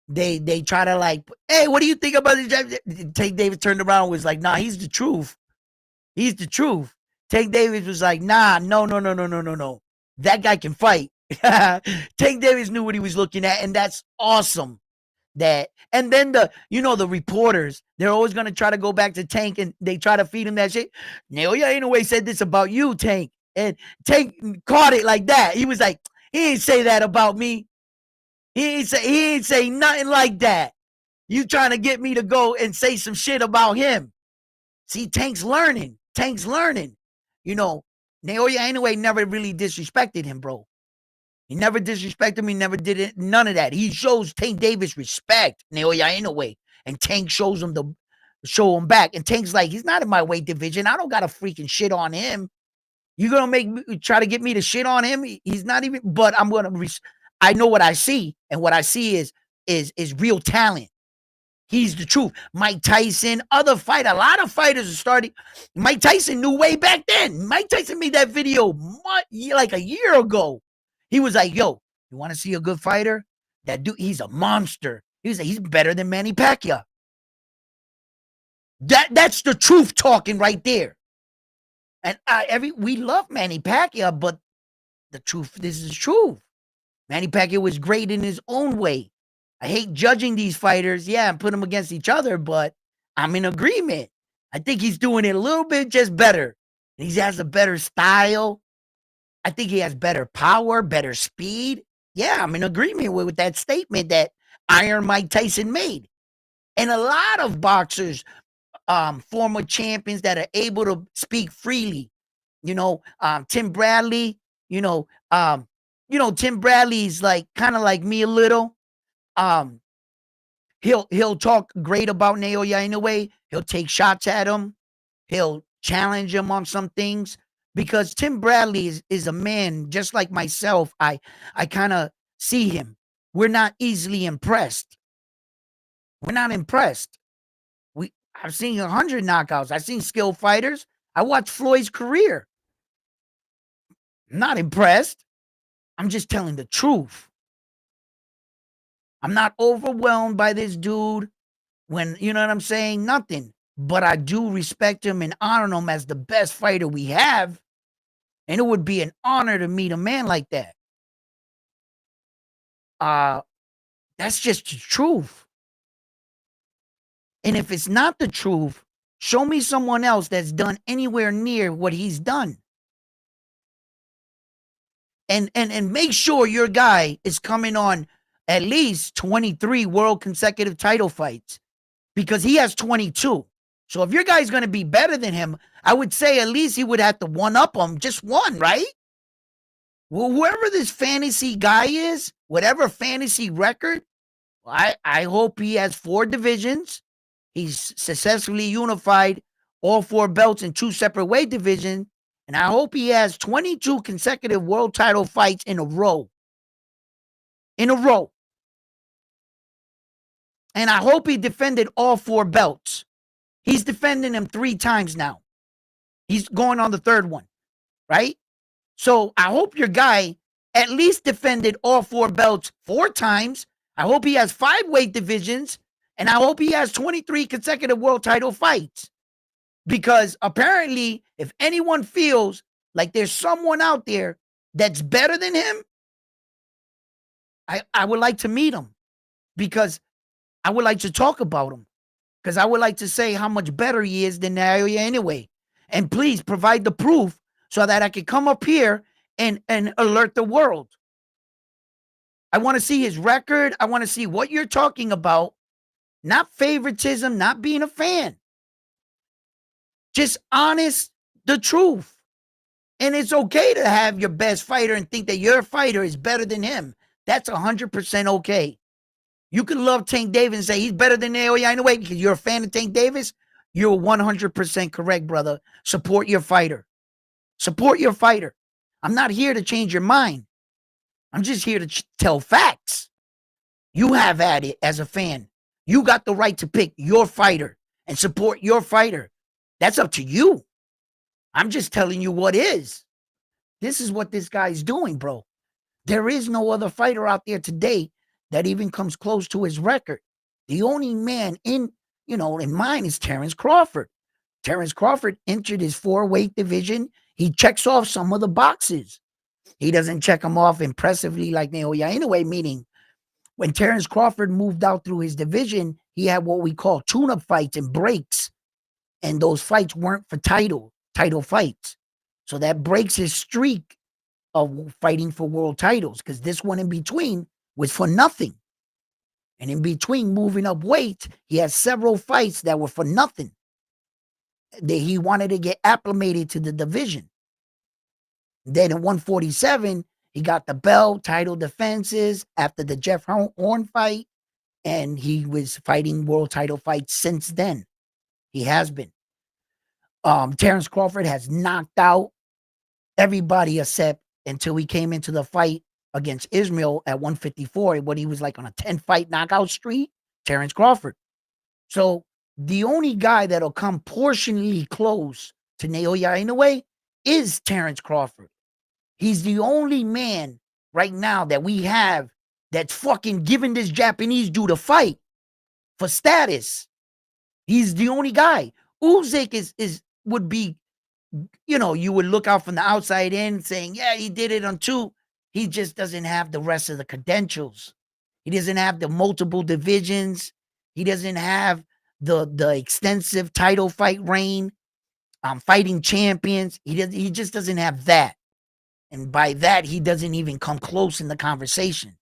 They try to like, hey, what do you think about this? Tank Davis turned around and was like, nah, he's the truth. He's the truth. Tank Davis was like, nah, no. That guy can fight. Tank Davis knew what he was looking at, and that's awesome. That, and then the reporters, they're always going to try to go back to Tank, and they try to feed him that shit. Naoya Inoue said this about you, Tank. And Tank caught it like that. He was like, he ain't say that about me. He ain't say nothing like that. You trying to get me to go and say some shit about him. See, Tank's learning. You know, Naoya Inoue never really disrespected him, bro. He never disrespected him. He never did it. None of that. He shows Tank Davis respect, Naoya Inoue. and Tank show him back. And Tank's like, he's not in my weight division. I don't got to freaking shit on him. You're gonna try to get me to shit on him? He's not even. But I'm gonna. I know what I see, and what I see is real talent. He's the truth. Mike Tyson, a lot of fighters are starting. Mike Tyson knew way back then. Mike Tyson made that video like a year ago. He was like, yo, you want to see a good fighter? That dude, he's a monster. He's better than Manny Pacquiao. That's the truth talking right there. And we love Manny Pacquiao, but the truth, this is true. Manny Pacquiao was great in his own way. I hate judging these fighters, and put them against each other, but I'm in agreement. I think he's doing it a little bit just better. He has a better style. I think he has better power, better speed. Yeah, I'm in agreement with that statement that Iron Mike Tyson made. And a lot of boxers, former champions that are able to speak freely. Tim Bradley, Tim Bradley's like kind of like me a little. He'll talk great about Naoya Inoue. He'll take shots at him. He'll challenge him on some things because Tim Bradley is a man just like myself. I kind of see him. We're not easily impressed. We're not impressed. I've seen 100 knockouts. I've seen skilled fighters. I watched Floyd's career. I'm not impressed. I'm just telling the truth. I'm not overwhelmed by this dude when, you know what I'm saying? Nothing. But I do respect him and honor him as the best fighter we have. And it would be an honor to meet a man like that. That's just the truth. And if it's not the truth, show me someone else that's done anywhere near what he's done. And make sure your guy is coming on at least 23 world consecutive title fights because he has 22. So if your guy's going to be better than him, I would say at least he would have to one-up him, just one, right? Well, whoever this fantasy guy is, whatever fantasy record, I hope he has 4 divisions. He's successfully unified all 4 belts in 2 separate weight divisions. And I hope he has 22 consecutive world title fights in a row. In a row. And I hope he defended all 4 belts. He's defending them 3 times now. He's going on the 3rd one, right? So I hope your guy at least defended all 4 belts 4 times. I hope he has 5 weight divisions. And I hope he has 23 consecutive world title fights. Because apparently, if anyone feels like there's someone out there that's better than him, I would like to meet him. Because I would like to talk about him. Because I would like to say how much better he is than Naoya Inoue. And please provide the proof so that I can come up here and alert the world. I want to see his record. I want to see what you're talking about. Not favoritism, not being a fan. Just honest, the truth. And it's okay to have your best fighter and think that your fighter is better than him. That's 100% okay. You can love Tank Davis and say he's better than Naoya Inoue because you're a fan of Tank Davis. You're 100% correct, brother. Support your fighter. Support your fighter. I'm not here to change your mind. I'm just here to tell facts. You have at it as a fan. You got the right to pick your fighter and support your fighter. That's up to you. I'm just telling you what is. This is what this guy's doing, bro. There is no other fighter out there today that even comes close to his record. The only man in mine is Terrence Crawford. Terrence Crawford entered his 4-weight division. He checks off some of the boxes. He doesn't check them off impressively like Naoya Inoue, meaning when Terrence Crawford moved out through his division, he had what we call tune-up fights and breaks. And those fights weren't for title fights. So that breaks his streak of fighting for world titles because this one in between was for nothing. And in between moving up weight, he had several fights that were for nothing. That he wanted to get acclimated to the division. Then in 147, he got the belt, title defenses after the Jeff Horn fight. and he was fighting world title fights since then. He has been. Terrence Crawford has knocked out everybody except until he came into the fight against Israel at 154, when he was like on a 10-fight knockout streak, Terrence Crawford. So the only guy that'll come portionally close to Naoya Inoue is Terrence Crawford. He's the only man right now that we have that's fucking giving this Japanese dude a fight for status. He's the only guy. Usyk would be, you would look out from the outside in saying, yeah, he did it on 2. He just doesn't have the rest of the credentials. He doesn't have the multiple divisions. He doesn't have the extensive title fight reign, fighting champions. He just doesn't have that. And by that, he doesn't even come close in the conversation.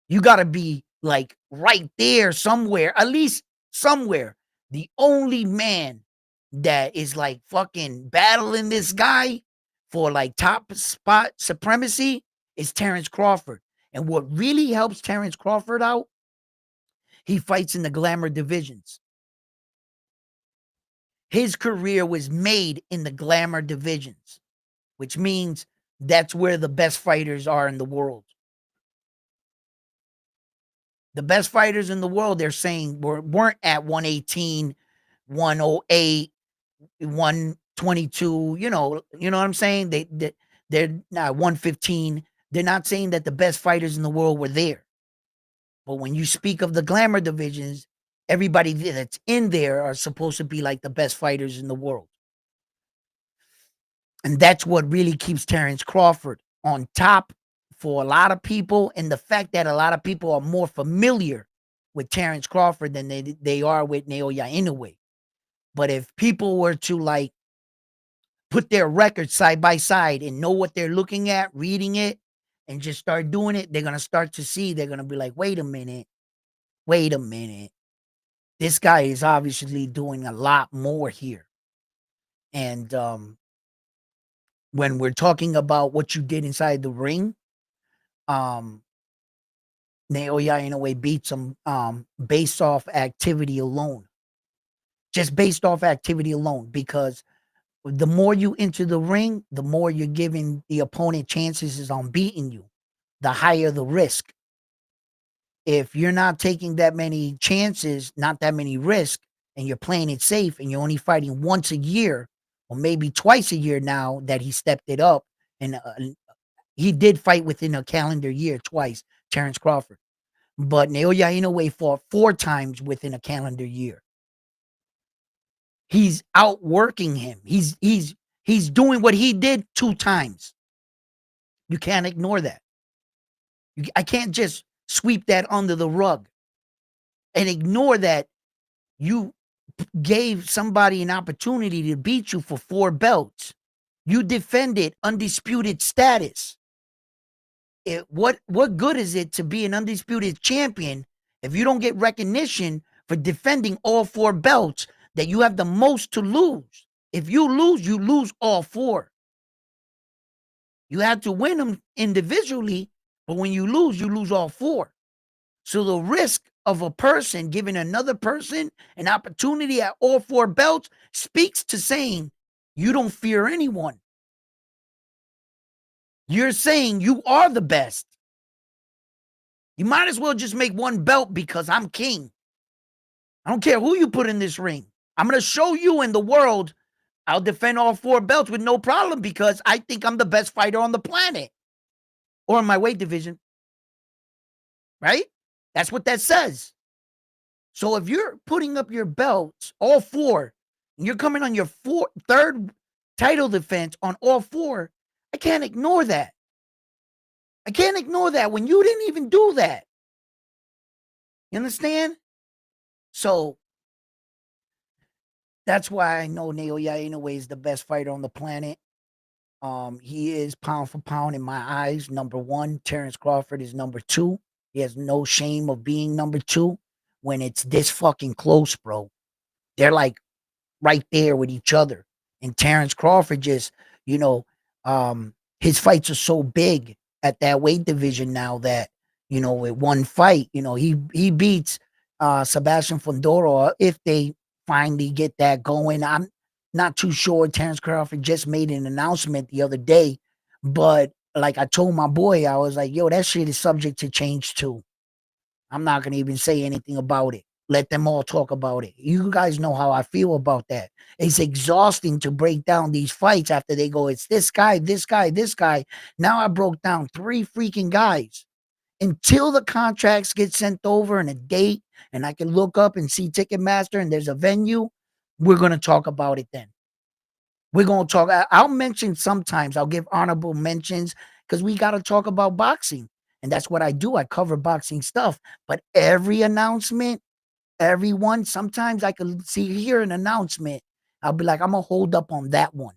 You got to be like right there somewhere, at least somewhere. The only man that is like fucking battling this guy for like top spot supremacy is Terrence Crawford. And what really helps Terrence Crawford out, he fights in the glamour divisions. His career was made in the glamour divisions, which means that's where the best fighters are in the world. The best fighters in the world, they're saying, weren't at 118, 108, 122. You know what I'm saying? They're not 115. They're not saying that the best fighters in the world were there. But when you speak of the glamour divisions, everybody that's in there are supposed to be like the best fighters in the world. And that's what really keeps Terrence Crawford on top for a lot of people. And the fact that a lot of people are more familiar with Terrence Crawford than they are with Naoya Inoue. But if people were to like put their records side by side and know what they're looking at, reading it, and just start doing it, they're going to start to see, they're going to be like, wait a minute. This guy is obviously doing a lot more here. And when we're talking about what you did inside the ring, Naoya Inoue beats him based off activity alone. Just based off activity alone, because the more you enter the ring, the more you're giving the opponent chances on beating you, the higher the risk. If you're not taking that many chances, not that many risks, and you're playing it safe and you're only fighting once a year or maybe twice a year now that he stepped it up, and he did fight within a calendar year twice, Terrence Crawford. But Naoya Inoue fought 4 times within a calendar year. He's outworking him. He's doing what he did 2 times. You can't ignore that. I can't just sweep that under the rug and ignore that you gave somebody an opportunity to beat you for 4 belts. You defended undisputed status. What good is it to be an undisputed champion if you don't get recognition for defending all 4 belts that you have the most to lose? If you lose all 4. You have to win them individually, but when you lose all 4. So the risk of a person giving another person an opportunity at all 4 belts speaks to saying you don't fear anyone. You're saying you are the best. You might as well just make 1 belt because I'm king. I don't care who you put in this ring. I'm going to show you in the world I'll defend all 4 belts with no problem because I think I'm the best fighter on the planet or in my weight division. Right? That's what that says. So if you're putting up your belts, all 4, and you're coming on your 3rd title defense on all 4, I can't ignore that. I can't ignore that when you didn't even do that. You understand? So that's why I know Naoya Inoue is the best fighter on the planet. He is pound for pound in my eyes number 1. Terrence Crawford is number 2. He has no shame of being number 2 when it's this fucking close, bro. They're like right there with each other. And Terrence Crawford just, his fights are so big at that weight division now that, with one fight. He beats Sebastian Fondoro if they finally get that going. I'm not too sure. Terrence Crawford just made an announcement the other day, but like I told my boy, I was like, yo, that shit is subject to change too. I'm not going to even say anything about it. Let them all talk about it. You guys know how I feel about that. It's exhausting to break down these fights after they go, it's this guy, this guy, this guy. Now I broke down 3 freaking guys. Until the contracts get sent over and a date, and I can look up and see Ticketmaster and there's a venue, we're going to talk about it then. We're going to talk. I'll mention sometimes. I'll give honorable mentions because we got to talk about boxing. And that's what I do. I cover boxing stuff. But every announcement, everyone, sometimes I could hear an announcement. I'll be like, I'm going to hold up on that one.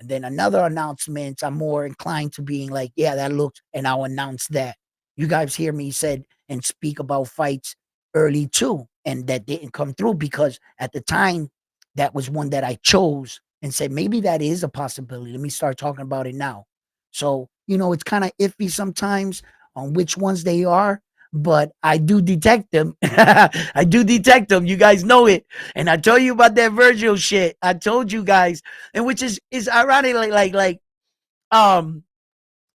And then another announcement, I'm more inclined to being like, yeah, that looks, and I'll announce that. You guys hear me said and speak about fights early too. And that didn't come through because at the time, that was one that I chose and said, maybe that is a possibility. Let me start talking about it now. So, it's kind of iffy sometimes on which ones they are, but I do detect them. I do detect them. You guys know it. And I told you about that Virgil shit. I told you guys, and which is ironic, like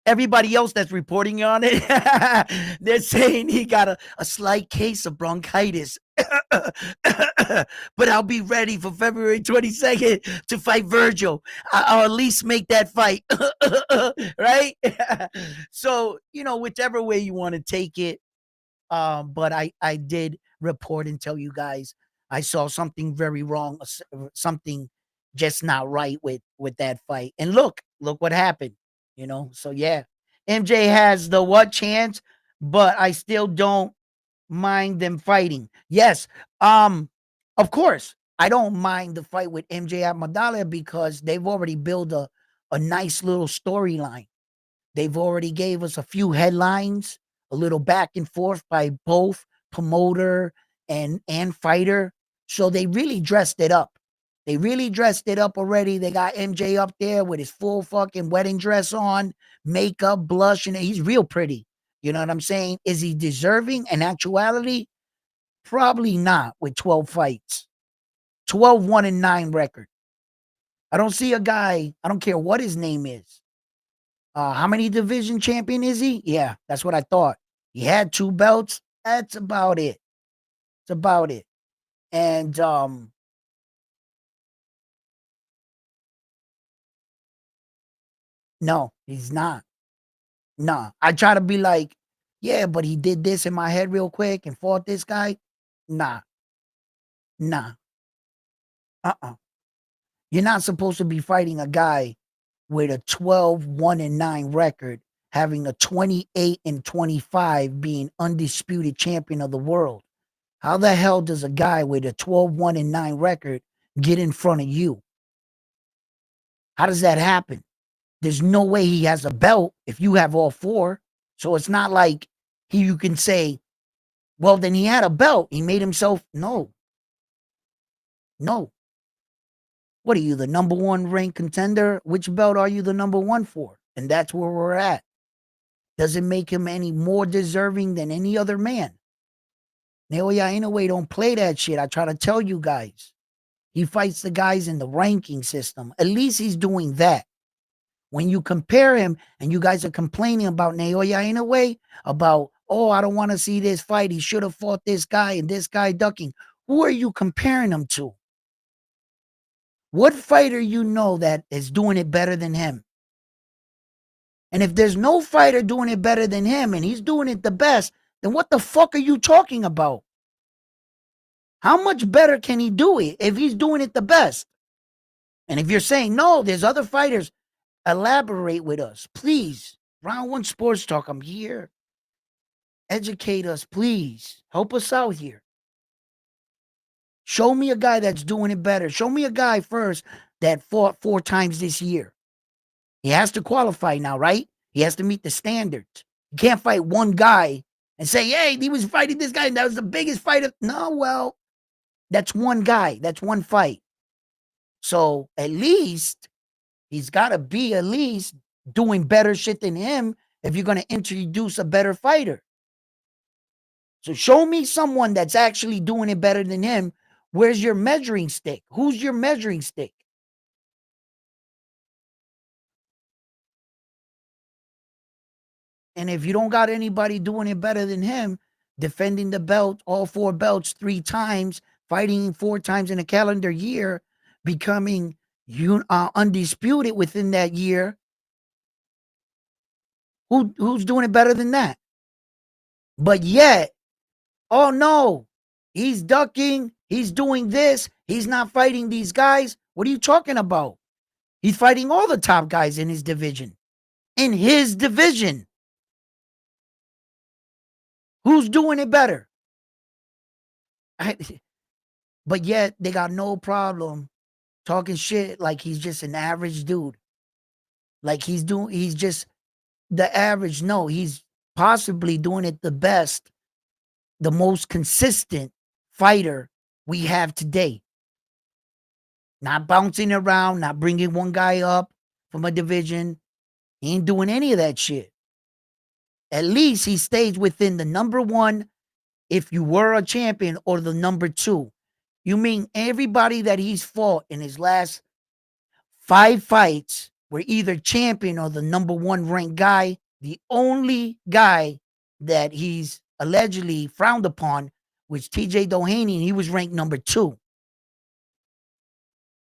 everybody else that's reporting on it, they're saying he got a slight case of bronchitis. But I'll be ready for February 22nd to fight Virgil. I'll at least make that fight. Right? So, whichever way you want to take it. But I did report and tell you guys I saw something very wrong, something just not right with that fight. And look what happened. So yeah, MJ has the what chance, but I still don't mind them fighting. Yes, of course, I don't mind the fight with MJ Akhmadalev because they've already built a nice little storyline. They've already gave us a few headlines, a little back and forth by both promoter and fighter. So they really dressed it up. They really dressed it up already. They got MJ up there with his full fucking wedding dress on, makeup, blush, and he's real pretty. You know what I'm saying? Is he deserving? In actuality, probably not with 12 fights. 12-1-9 record. I don't see a guy, I don't care what his name is. How many division champion is he? Yeah, that's what I thought. He had 2 belts. That's about it. It's about it. And no, he's not. Nah. I try to be like, yeah, but he did this in my head real quick and fought this guy. Nah. Nah. Uh-uh. You're not supposed to be fighting a guy with a 12-1-9 record, having a 28-25 being undisputed champion of the world. How the hell does a guy with a 12-1-9 record get in front of you? How does that happen? There's no way he has a belt if you have all 4. So it's not like you can say, well, then he had a belt. He made himself. No. What are you, the number 1 ranked contender? Which belt are you the number 1 for? And that's where we're at. Does it make him any more deserving than any other man? Naoya Inoue don't play that shit. I try to tell you guys. He fights the guys in the ranking system. At least he's doing that. When you compare him and you guys are complaining about Naoya Inoue, about, oh, I don't want to see this fight. He should have fought this guy and this guy ducking. Who are you comparing him to? What fighter you know that is doing it better than him? And if there's no fighter doing it better than him and he's doing it the best, then what the fuck are you talking about? How much better can he do it if he's doing it the best? And if you're saying, no, there's other fighters, elaborate with us, please. Round One Sports Talk, I'm here. Educate us, please. Help us out here. Show me a guy that's doing it better. Show me a guy first that fought 4 times this year. He has to qualify now, right? He has to meet the standards. You can't fight one guy and say, hey, he was fighting this guy and that was the biggest fight. No, well, that's one guy. That's one fight. So at least he's got to be at least doing better shit than him if you're going to introduce a better fighter. So show me someone that's actually doing it better than him. Where's your measuring stick? Who's your measuring stick? And if you don't got anybody doing it better than him, defending the belt, all 4 belts 3 times, fighting 4 times in a calendar year, becoming undisputed within that year, who's doing it better than that? But yet, oh no, he's ducking, he's doing this, he's not fighting these guys. What are you talking about? He's fighting all the top guys in his division. In his division. Who's doing it better? But yet they got no problem talking shit like he's just an average dude. Like he's just the average. No, he's possibly doing it the best, the most consistent fighter we have today. Not bouncing around, not bringing one guy up from a division. He ain't doing any of that shit. At least he stays within the number 1 if you were a champion or the number 2. You mean everybody that he's fought in his last 5 fights were either champion or the number 1 ranked guy. The only guy that he's allegedly frowned upon was TJ Doheny, and he was ranked number 2.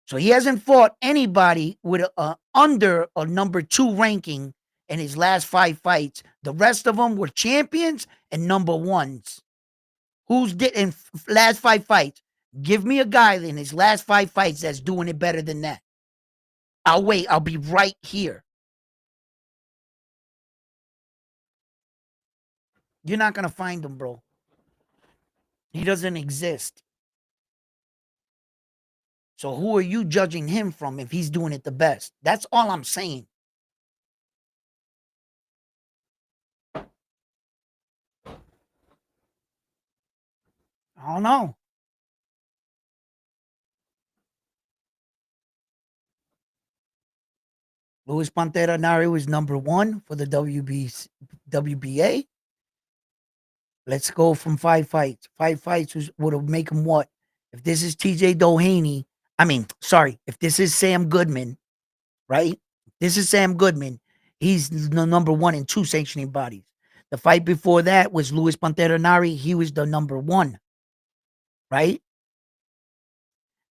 So he hasn't fought anybody with under a number 2 ranking in his last 5 fights. The rest of them were champions and number 1s. Who's did in last 5 fights? Give me a guy in his last 5 fights that's doing it better than that. I'll wait. I'll be right here. You're not going to find him, bro. He doesn't exist. So who are you judging him from if he's doing it the best? That's all I'm saying. I don't know. Luis Pantera Nari was number 1 for the WBA. Let's go from 5 fights. 5 fights would make him what? If this is TJ Doheny, if this is Sam Goodman, right? This is Sam Goodman. He's the number 1 in 2 sanctioning bodies. The fight before that was Luis Pantera Nari. He was the number 1, right?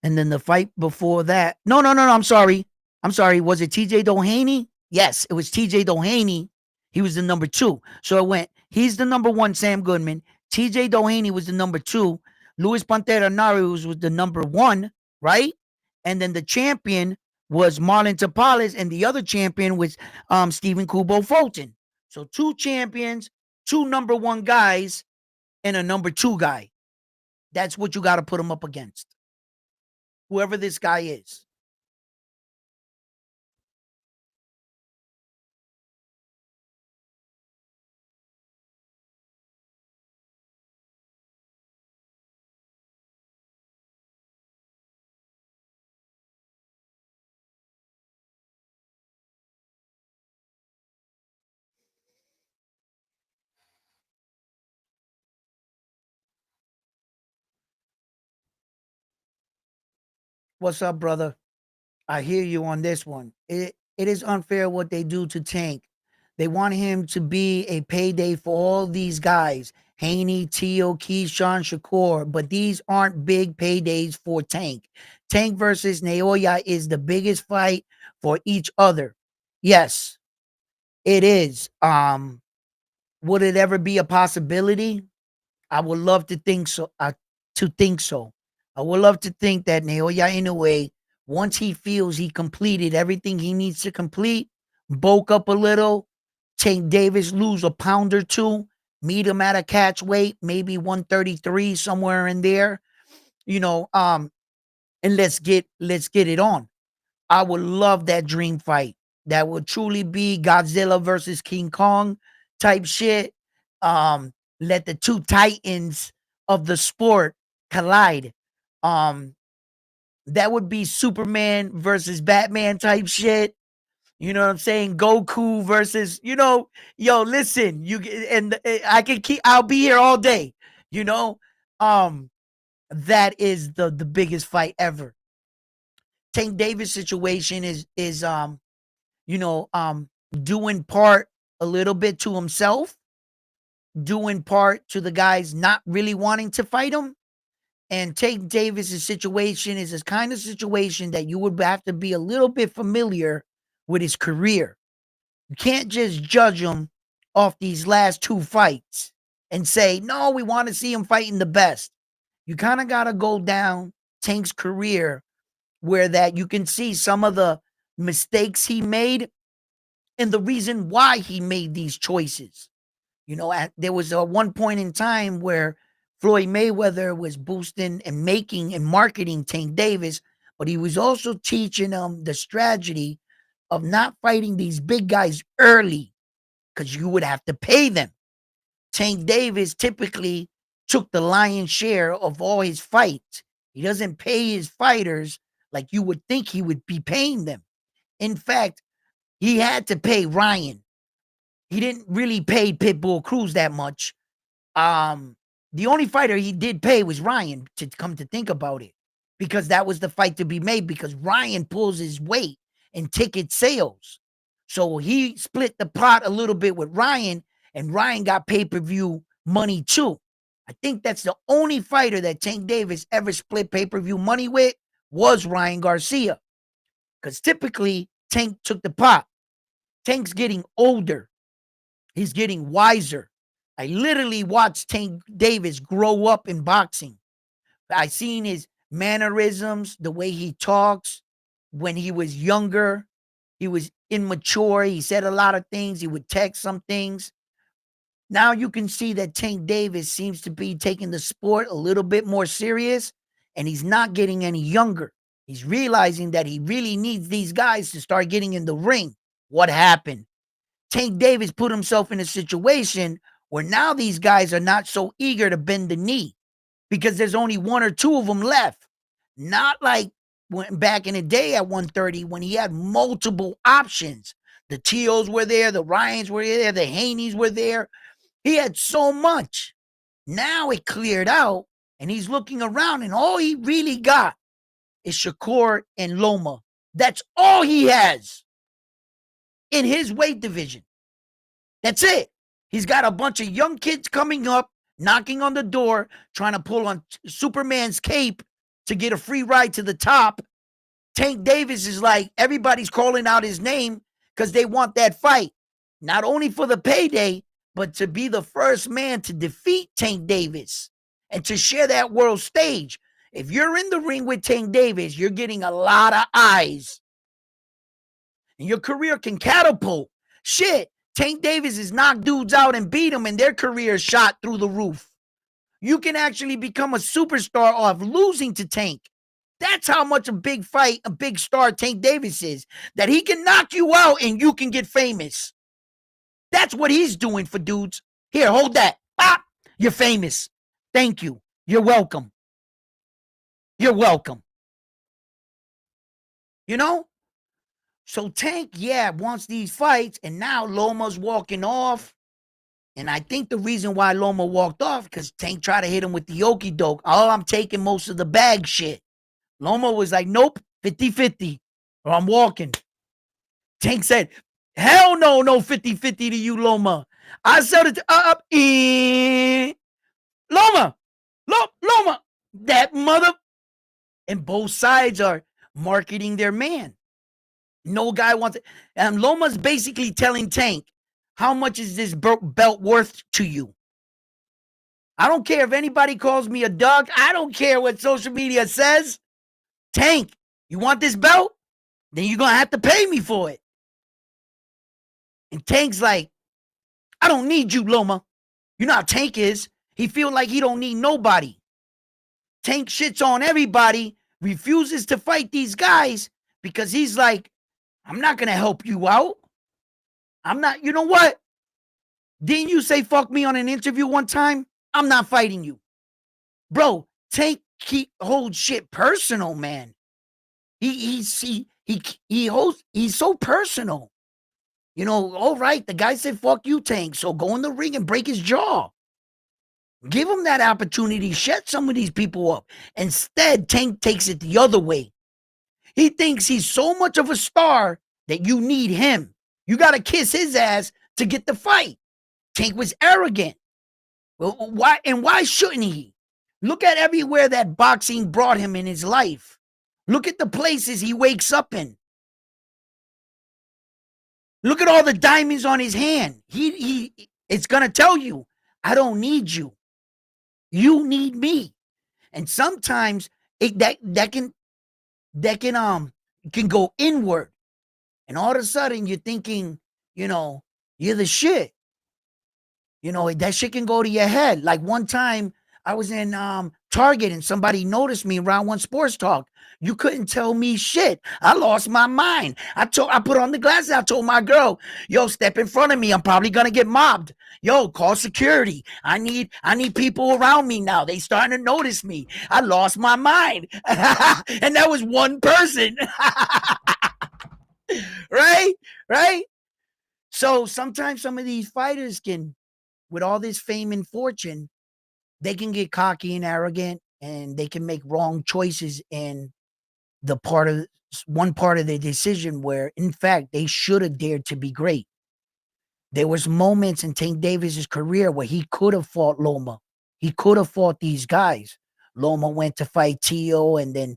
And then the fight before that. No. I'm sorry. Was it TJ Doheny? Yes, it was TJ Doheny. He was the number 2. So it went, he's the number 1, Sam Goodman. TJ Doheny was the number 2. Luis Pantera Nari was the number 1, right? And then the champion was Marlon Tapales, and the other champion was Stephen Kubo Fulton. So 2 champions, 2 number 1 guys, and a number 2 guy. That's what you got to put him up against. Whoever this guy is. What's up, brother? I hear you on this one. It is unfair what they do to Tank. They want him to be a payday for all these guys. Haney, Teo, Keyshawn, Shakur, but these aren't big paydays for Tank. Tank versus Naoya is the biggest fight for each other. Yes, it is. Would it ever be a possibility? I would love to think so. I would love to think that Naoya Inoue, once he feels he completed everything he needs to complete, bulk up a little, Tank Davis lose a pound or 2, meet him at a catch weight, maybe 133, somewhere in there, and let's get it on. I would love that dream fight. That would truly be Godzilla versus King Kong type shit. Let the 2 titans of the sport collide. That would be Superman versus Batman type shit. You know what I'm saying? Goku versus, listen, I'll be here all day. You know, that is the biggest fight ever. Tank Davis situation is doing part a little bit to himself, doing part to the guys not really wanting to fight him. And Tank Davis's situation is this kind of situation that you would have to be a little bit familiar with his career. You can't just judge him off these last 2 fights and say, no, we want to see him fighting the best. You kind of got to go down Tank's career where that you can see some of the mistakes he made and the reason why he made these choices. There was a one point in time where Floyd Mayweather was boosting and making and marketing Tank Davis, but he was also teaching him the strategy of not fighting these big guys early because you would have to pay them. Tank Davis typically took the lion's share of all his fights. He doesn't pay his fighters like you would think he would be paying them. In fact, he had to pay Ryan. He didn't really pay Pitbull Cruz that much. The only fighter he did pay was Ryan, to come to think about it, because that was the fight to be made, because Ryan pulls his weight in ticket sales. So he split the pot a little bit with Ryan, and Ryan got pay-per-view money too. I think that's the only fighter that Tank Davis ever split pay-per-view money with was Ryan Garcia. Because typically, Tank took the pot. Tank's getting older. He's getting wiser. I literally watched Tank Davis grow up in boxing. I seen his mannerisms, the way he talks. When he was younger, he was immature. He said a lot of things. He would text some things. Now you can see that Tank Davis seems to be taking the sport a little bit more serious, and he's not getting any younger. He's realizing that he really needs these guys to start getting in the ring. What happened? Tank Davis put himself in a situation where now these guys are not so eager to bend the knee because there's only 1 or 2 of them left. Not like when back in the day at 130 when he had multiple options. The Teos were there, the Ryans were there, the Haneys were there. He had so much. Now it cleared out, and he's looking around, and all he really got is Shakur and Loma. That's all he has in his weight division. That's it. He's got a bunch of young kids coming up, knocking on the door, trying to pull on Superman's cape to get a free ride to the top. Tank Davis is like, everybody's calling out his name because they want that fight. Not only for the payday, but to be the first man to defeat Tank Davis and to share that world stage. If you're in the ring with Tank Davis, you're getting a lot of eyes. And your career can catapult. Shit, Tank Davis has knocked dudes out and beat them, and their career shot through the roof. You can actually become a superstar off losing to Tank. That's how much a big fight, a big star Tank Davis is. That he can knock you out and you can get famous. That's what he's doing for dudes. Here, hold that. Ah, you're famous. Thank you. You're welcome. You're welcome. You know? So Tank, wants these fights, and now Loma's walking off. And I think the reason why Loma walked off, because Tank tried to hit him with the okie doke. Oh, I'm taking most of the bag shit. Loma was like, nope, 50-50, or I'm walking. Tank said, hell no, 50-50 to you, Loma. I said it up. Loma, Loma, that mother. And both sides are marketing their man. No guy wants it. And Loma's basically telling Tank, how much is this belt worth to you? I don't care if anybody calls me a dog. I don't care what social media says. Tank, you want this belt? Then you're going to have to pay me for it. And Tank's like, I don't need you, Loma. You know how Tank is. He feel like he don't need nobody. Tank shits on everybody, refuses to fight these guys because he's like, I'm not going to help you out. I'm not, you know what? Didn't you say fuck me on an interview one time? I'm not fighting you. Bro, Tank holds shit personal, man. He's so personal. You know, all right, the guy said fuck you, Tank, so go in the ring and break his jaw. Give him that opportunity. Shut some of these people up. Instead, Tank takes it the other way. He thinks he's so much of a star that you need him. You got to kiss his ass to get the fight. Tank was arrogant. Well, why shouldn't he? Look at everywhere that boxing brought him in his life. Look at the places he wakes up in. Look at all the diamonds on his hand. It's going to tell you, I don't need you. You need me. And sometimes that can go inward. And all of a sudden you're thinking, you're the shit. That shit can go to your head. Like one time I was in Target and somebody noticed me around One Sports Talk. You couldn't tell me shit. I lost my mind. I put on the glasses. I told my girl, yo, step in front of me. I'm probably gonna get mobbed. Yo, call security. I need people around me now. They starting to notice me. I lost my mind. And that was one person. Right? So sometimes some of these fighters can, with all this fame and fortune, they can get cocky and arrogant, and they can make wrong choices in one part of the decision where, in fact, they should have dared to be great. There was moments in Tank Davis's career where he could have fought Loma. He could have fought these guys. Loma went to fight Tio, and then,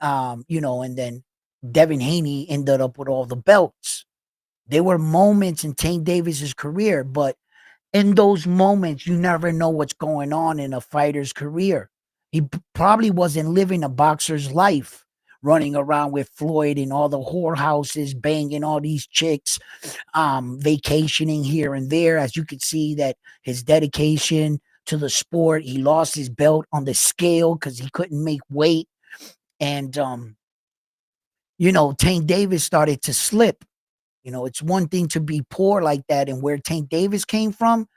and then Devin Haney ended up with all the belts. There were moments in Tank Davis's career, but in those moments, you never know what's going on in a fighter's career. He probably wasn't living a boxer's life, running around with Floyd in all the whorehouses, banging all these chicks, vacationing here and there. As you can see, that his dedication to the sport, he lost his belt on the scale because he couldn't make weight. And, Tank Davis started to slip. It's one thing to be poor like that, and where Tank Davis came from,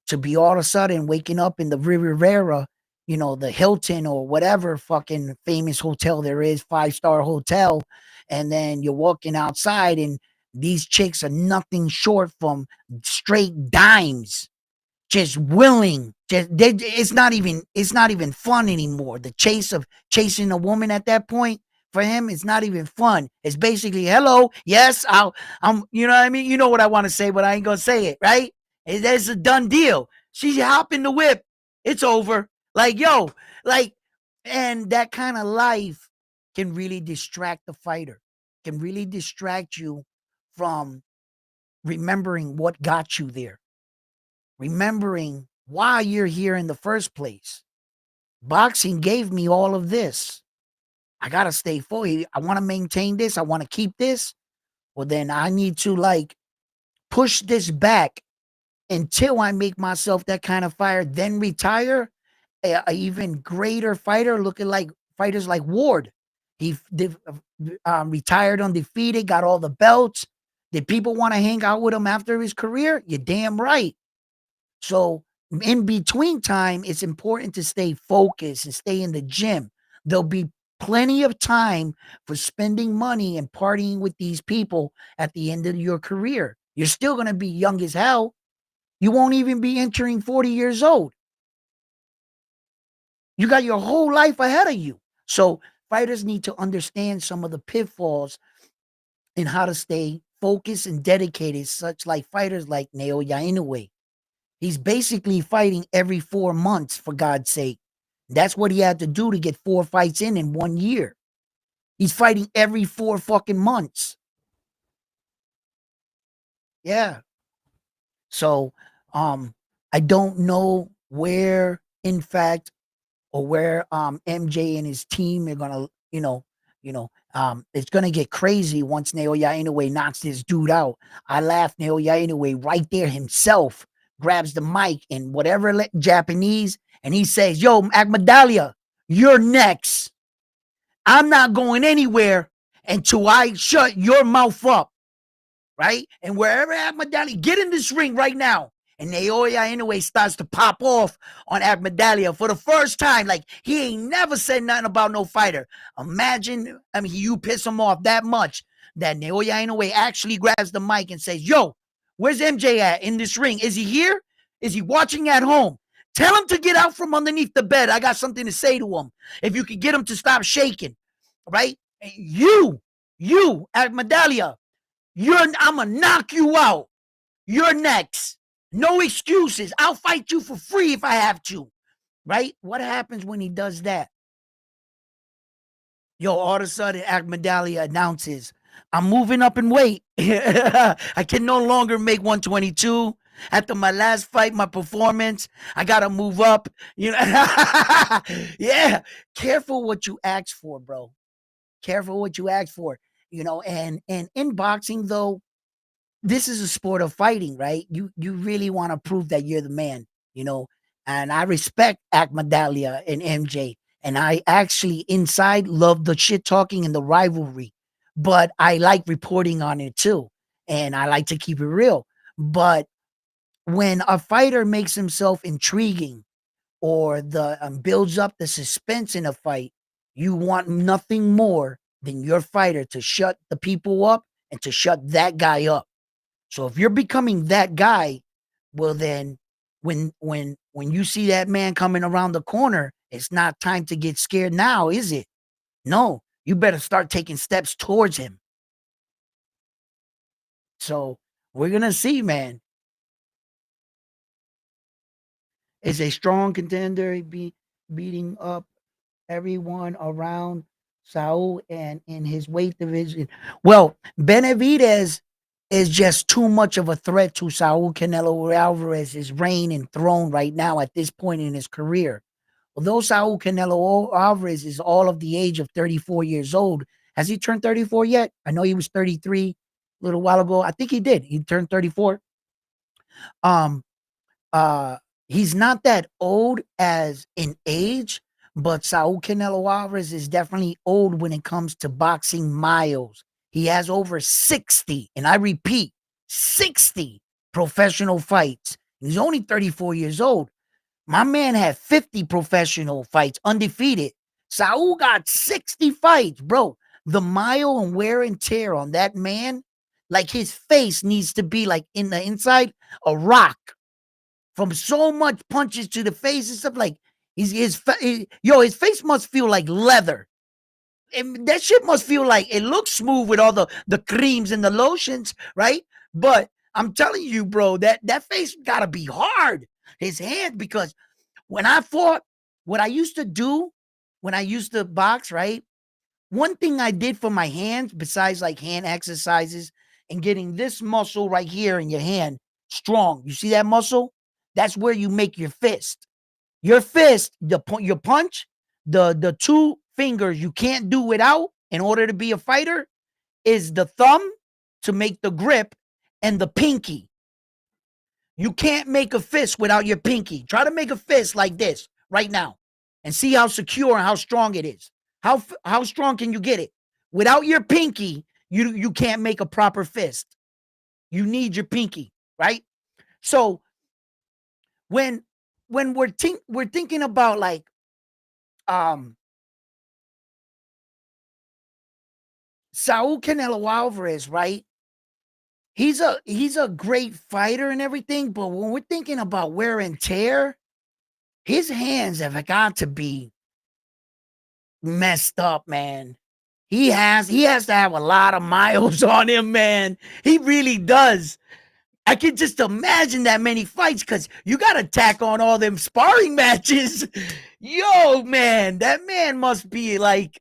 to be all of a sudden waking up in the Riviera, the Hilton or whatever fucking famous hotel there is, 5-star hotel, and then you're walking outside and these chicks are nothing short from straight dimes, just willing. It's not even fun anymore. The chase of chasing a woman at that point, for him, it's not even fun. It's basically, hello, yes, I'm, you know what I mean? You know what I want to say, but I ain't gonna say it, right? It's a done deal. She hop in the whip, it's over. Like, yo, and that kind of life can really distract the fighter, can really distract you from remembering what got you there, remembering why you're here in the first place. Boxing gave me all of this. I got to stay focused. I want to maintain this. I want to keep this. Well, then I need to push this back until I make myself that kind of fighter, then retire. A even greater fighter, looking like fighters like Ward. He retired undefeated, got all the belts. Did people want to hang out with him after his career? You're damn right. So in between time, it's important to stay focused and stay in the gym. There'll be plenty of time for spending money and partying with these people at the end of your career. You're still going to be young as hell. You won't even be entering 40 years old. You got your whole life ahead of you. So fighters need to understand some of the pitfalls and how to stay focused and dedicated, such like fighters like Naoya Inoue. He's basically fighting every 4 months, for God's sake. That's what he had to do to get 4 fights in 1 year. He's fighting every 4 fucking months. Yeah. So, I don't know where, in fact, or where MJ and his team are gonna, it's gonna get crazy once Naoya Inoue knocks this dude out. I laughed. Naoya Inoue right there himself grabs the mic in whatever Japanese, and he says, "Yo, Akhmadalev, you're next. I'm not going anywhere until I shut your mouth up." Right? And wherever Akhmadalev, get in this ring right now. And Naoya Inoue starts to pop off on Akhmadalev for the first time. Like, he ain't never said nothing about no fighter. Imagine, you piss him off that much that Naoya Inoue actually grabs the mic and says, "Yo, where's MJ at in this ring? Is he here? Is he watching at home? Tell him to get out from underneath the bed. I got something to say to him. If you could get him to stop shaking, right? You, Akhmadalev, I'm going to knock you out. You're next. No excuses. I'll fight you for free if I have to, right? What happens when he does that? Yo, all of a sudden, Akhmadalev announces, I'm moving up in weight. I can no longer make 122. After my last fight, my performance, I got to move up. You know, yeah. Careful what you ask for, bro. Careful what you ask for. You know, and in boxing, though, this is a sport of fighting, right? You really want to prove that you're the man, you know. And I respect Akhmadalev and MJ. And I actually inside love the shit talking and the rivalry. But I like reporting on it too. And I like to keep it real. But when a fighter makes himself intriguing or the builds up the suspense in a fight, you want nothing more than your fighter to shut the people up and to shut that guy up. So if you're becoming that guy, well then when you see that man coming around the corner, it's not time to get scared now, is it? No, you better start taking steps towards him. So we're going to see, man. Is a strong contender, beating up everyone around Saul and in his weight division. Well, Benavidez is just too much of a threat to Saul Canelo Alvarez's reign and throne right now at this point in his career. Although Saul Canelo Alvarez is all of the age of 34 years old, has he turned 34 yet? I know he was 33 a little while ago. I think he did. He turned 34. He's not that old as in age, but Saul Canelo Alvarez is definitely old when it comes to boxing miles. He has over 60, and I repeat, 60 professional fights. He's only 34 years old. My man had 50 professional fights, undefeated. Saul got 60 fights, bro. The mile and wear and tear on that man, like his face needs to be like in the inside, a rock. From so much punches to the face and stuff, like his face must feel like leather. And that shit must feel like it looks smooth with all the creams and the lotions, right? But I'm telling you, bro, that face gotta be hard. His hand, because when I fought, what I used to do when I used to box, right? One thing I did for my hands, besides like hand exercises and getting this muscle right here in your hand strong. You see that muscle? That's where you make your fist. Your fist, your punch, the two fingers you can't do without in order to be a fighter is the thumb to make the grip and the pinky. You can't make a fist without your pinky. Try to make a fist like this right now and see how secure and how strong it is. How strong can you get it? Without your pinky, you can't make a proper fist. You need your pinky, right? So when we're thinking about like Saul Canelo Alvarez, right? He's a great fighter and everything, but when we're thinking about wear and tear, his hands have got to be messed up, man. He has to have a lot of miles on him, man. He really does. I can just imagine that many fights because you got to tack on all them sparring matches. Yo, man, that man must be like,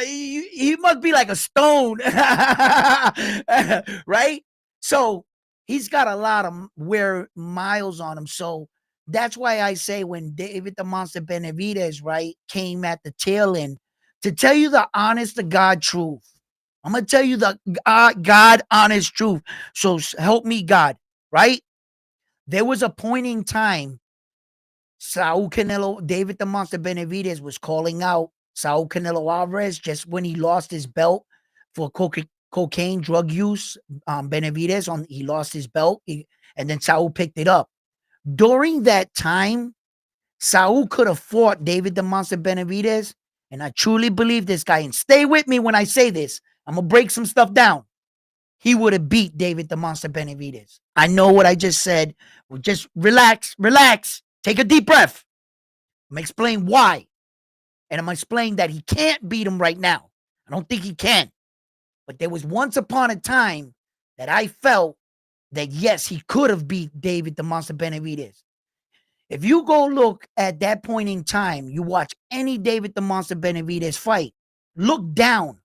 he must be like a stone, right? So he's got a lot of wear miles on him. So that's why I say when David the Monster Benavidez, right, came at the tail end, to tell you the honest to God truth. I'm going to tell you the God honest truth. So help me, God, right? There was a point in time, Saul Canelo, David the Monster Benavidez was calling out Saul Canelo Alvarez just when he lost his belt for cocaine drug use. Benavidez, he lost his belt, and then Saul picked it up. During that time, Saul could have fought David the Monster Benavidez, and I truly believe this guy, and stay with me when I say this. I'm going to break some stuff down. He would have beat David the Monster Benavidez. I know what I just said. Just relax. Take a deep breath. I'm going to explain why. And I'm going to explain that he can't beat him right now. I don't think he can. But there was once upon a time that I felt that, yes, he could have beat David the Monster Benavidez. If you go look at that point in time, you watch any David the Monster Benavidez fight, look down.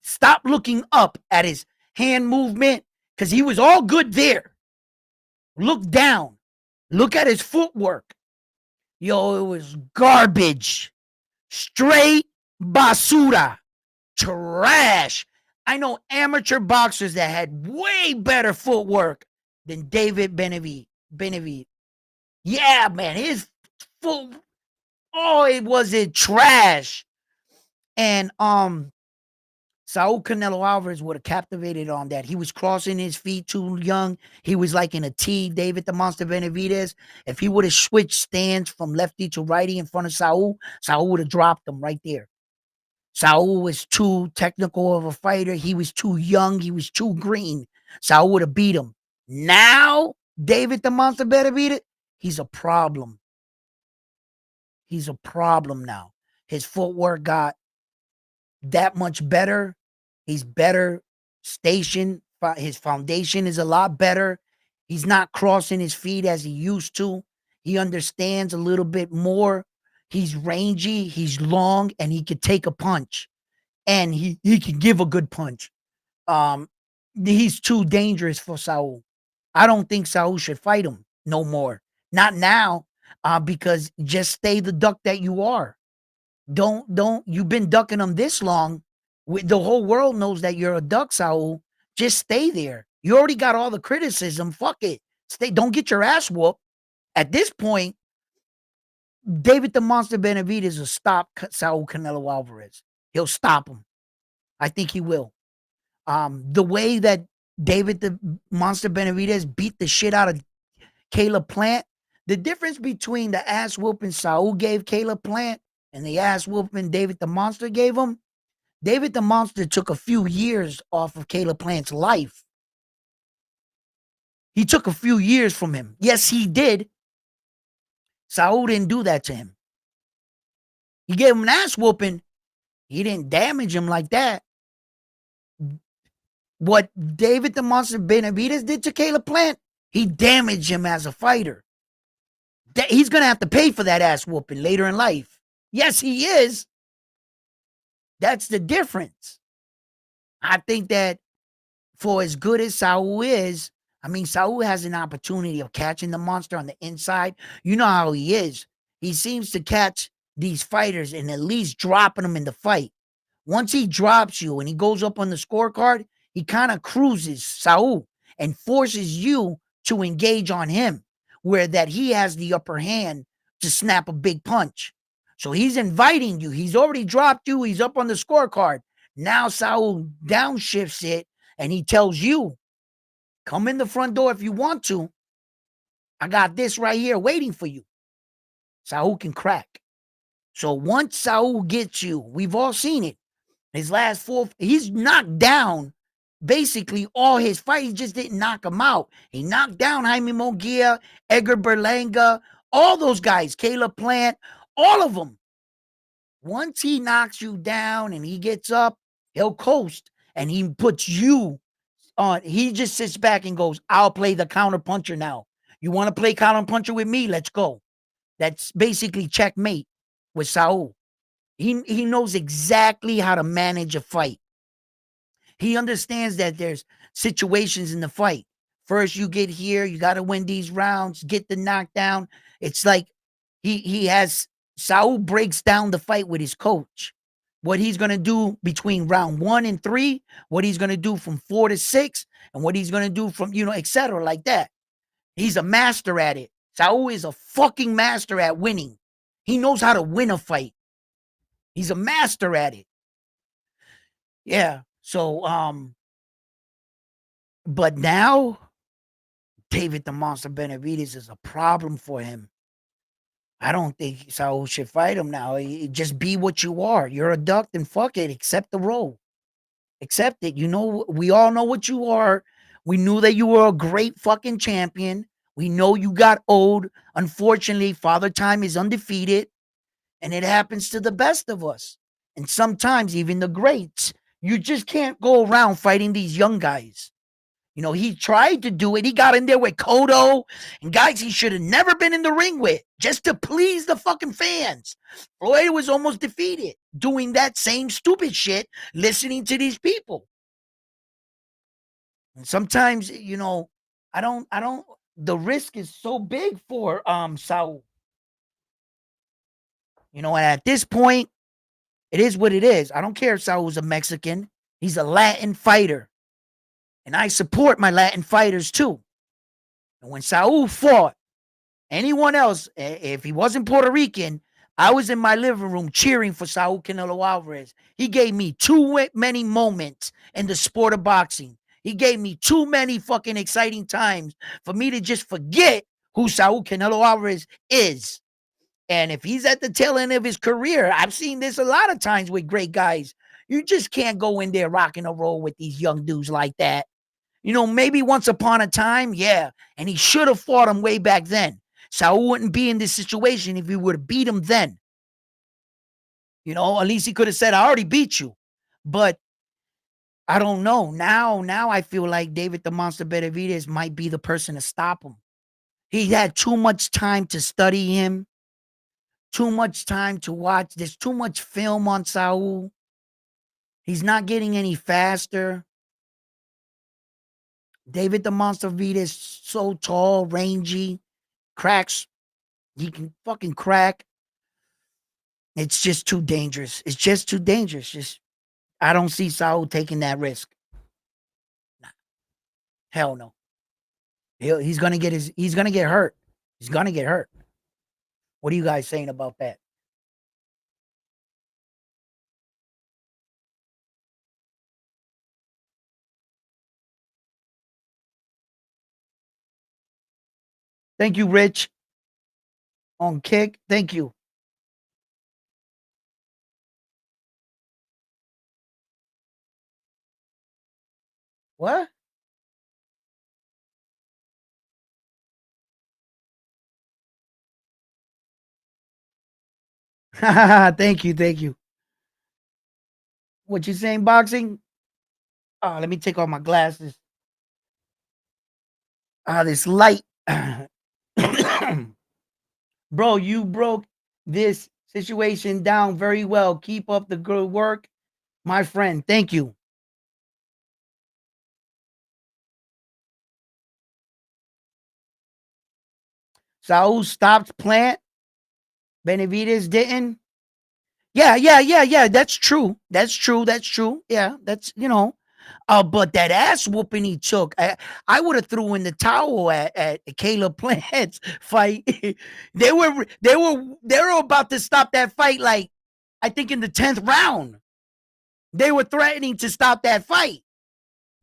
Stop looking up at his hand movement because he was all good there. Look down. Look at his footwork. Yo, it was garbage. Straight basura. Trash. I know amateur boxers that had way better footwork than David Benavidez. Yeah, man, his foot, it was trash. And Saul Canelo Alvarez would have captivated on that. He was crossing his feet too young. He was like in a T, David the Monster Benavidez. If he would have switched stance from lefty to righty in front of Saul would have dropped him right there. Saul was too technical of a fighter. He was too young. He was too green. Saul would have beat him. Now, David the Monster Benavidez, he's a problem. He's a problem now. His footwork got that much better. He's better stationed. His foundation is a lot better. He's not crossing his feet as he used to. He understands a little bit more. He's rangy, he's long, and he could take a punch. And he can give a good punch. He's too dangerous for Saul. I don't think Saul should fight him no more. Not now, because just stay the duck that you are. Don't, you've been ducking him this long. The whole world knows that you're a duck, Saul. Just stay there. You already got all the criticism. Fuck it. Don't get your ass whooped. At this point, David the Monster Benavidez will stop Saul Canelo Alvarez. He'll stop him. I think he will. The way that David the Monster Benavidez beat the shit out of Caleb Plant, the difference between the ass whooping Saul gave Caleb Plant and the ass whooping David the Monster gave him, David the Monster took a few years off of Caleb Plant's life. He took a few years from him. Yes, he did. Saul didn't do that to him. He gave him an ass whooping. He didn't damage him like that. What David the Monster Benavidez did to Caleb Plant, he damaged him as a fighter. He's going to have to pay for that ass whooping later in life. Yes, he is. That's the difference. I think that for as good as Saul is, I mean, Saul has an opportunity of catching the monster on the inside. You know how he is. He seems to catch these fighters and at least dropping them in the fight. Once he drops you and he goes up on the scorecard, he kind of cruises Saul and forces you to engage on him, where that he has the upper hand to snap a big punch. So he's inviting you. He's already dropped you. He's up on the scorecard. Now Saul downshifts it and he tells you, come in the front door if you want to. I got this right here waiting for you. Saul can crack. So once Saul gets you, we've all seen it. His last four, he's knocked down basically all his fights. He just didn't knock him out. He knocked down Jaime Munguia, Edgar Berlanga, all those guys, Caleb Plant, all of them. Once he knocks you down and he gets up, he'll coast and he puts you on. He just sits back and goes, I'll play the counter puncher now. You want to play counter puncher with me? Let's go. That's basically checkmate with Saul. He knows exactly how to manage a fight. He understands that there's situations in the fight. First, you get here, you got to win these rounds, get the knockdown. It's like Saul breaks down the fight with his coach. What he's going to do between round 1 and 3, what he's going to do from 4 to 6, and what he's going to do from, etc. like that. He's a master at it. Saul is a fucking master at winning. He knows how to win a fight. He's a master at it. Yeah. So, but now David the Monster Benavidez is a problem for him. I don't think Saul should fight him now. Just be what you are. You're a duck, then fuck it. Accept the role. Accept it. We all know what you are. We knew that you were a great fucking champion. We know you got old. Unfortunately, Father Time is undefeated, and it happens to the best of us. And sometimes even the greats. You just can't go around fighting these young guys. You know, he tried to do it. He got in there with Cotto and guys he should have never been in the ring with just to please the fucking fans. Floyd was almost defeated doing that same stupid shit, listening to these people. And sometimes, you know, the risk is so big for Saul. You know, and at this point, it is what it is. I don't care if Saul's a Mexican. He's a Latin fighter. And I support my Latin fighters too. And when Saul fought anyone else, if he wasn't Puerto Rican, I was in my living room cheering for Saul Canelo Alvarez. He gave me too many moments in the sport of boxing. He gave me too many fucking exciting times for me to just forget who Saul Canelo Alvarez is. And if he's at the tail end of his career, I've seen this a lot of times with great guys. You just can't go in there rocking a roll with these young dudes like that. You know, maybe once upon a time, yeah. And he should have fought him way back then. Saul wouldn't be in this situation if he would have beat him then. You know, at least he could have said, I already beat you. But I don't know. Now I feel like David the Monster Benavidez might be the person to stop him. He had too much time to study him. Too much time to watch. There's too much film on Saul. He's not getting any faster. David the Monster Benavidez is so tall, rangy, cracks. He can fucking crack. It's just too dangerous. It's just too dangerous. I don't see Saul taking that risk. Nah. Hell no. He's gonna get hurt. He's gonna get hurt. What are you guys saying about that? Thank you, Rich. On Kick. Thank you. What? Thank you. What you saying, boxing? Let me take off my glasses. This light. Bro, you broke this situation down very well. Keep up the good work, my friend. Thank you. Saul stopped Plant. Benavidez didn't. Yeah. That's true. Yeah, that's, you know. But that ass whooping he took, I would have threw in the towel at Caleb Plant's fight. they were about to stop that fight, like I think in the 10th round. They were threatening to stop that fight.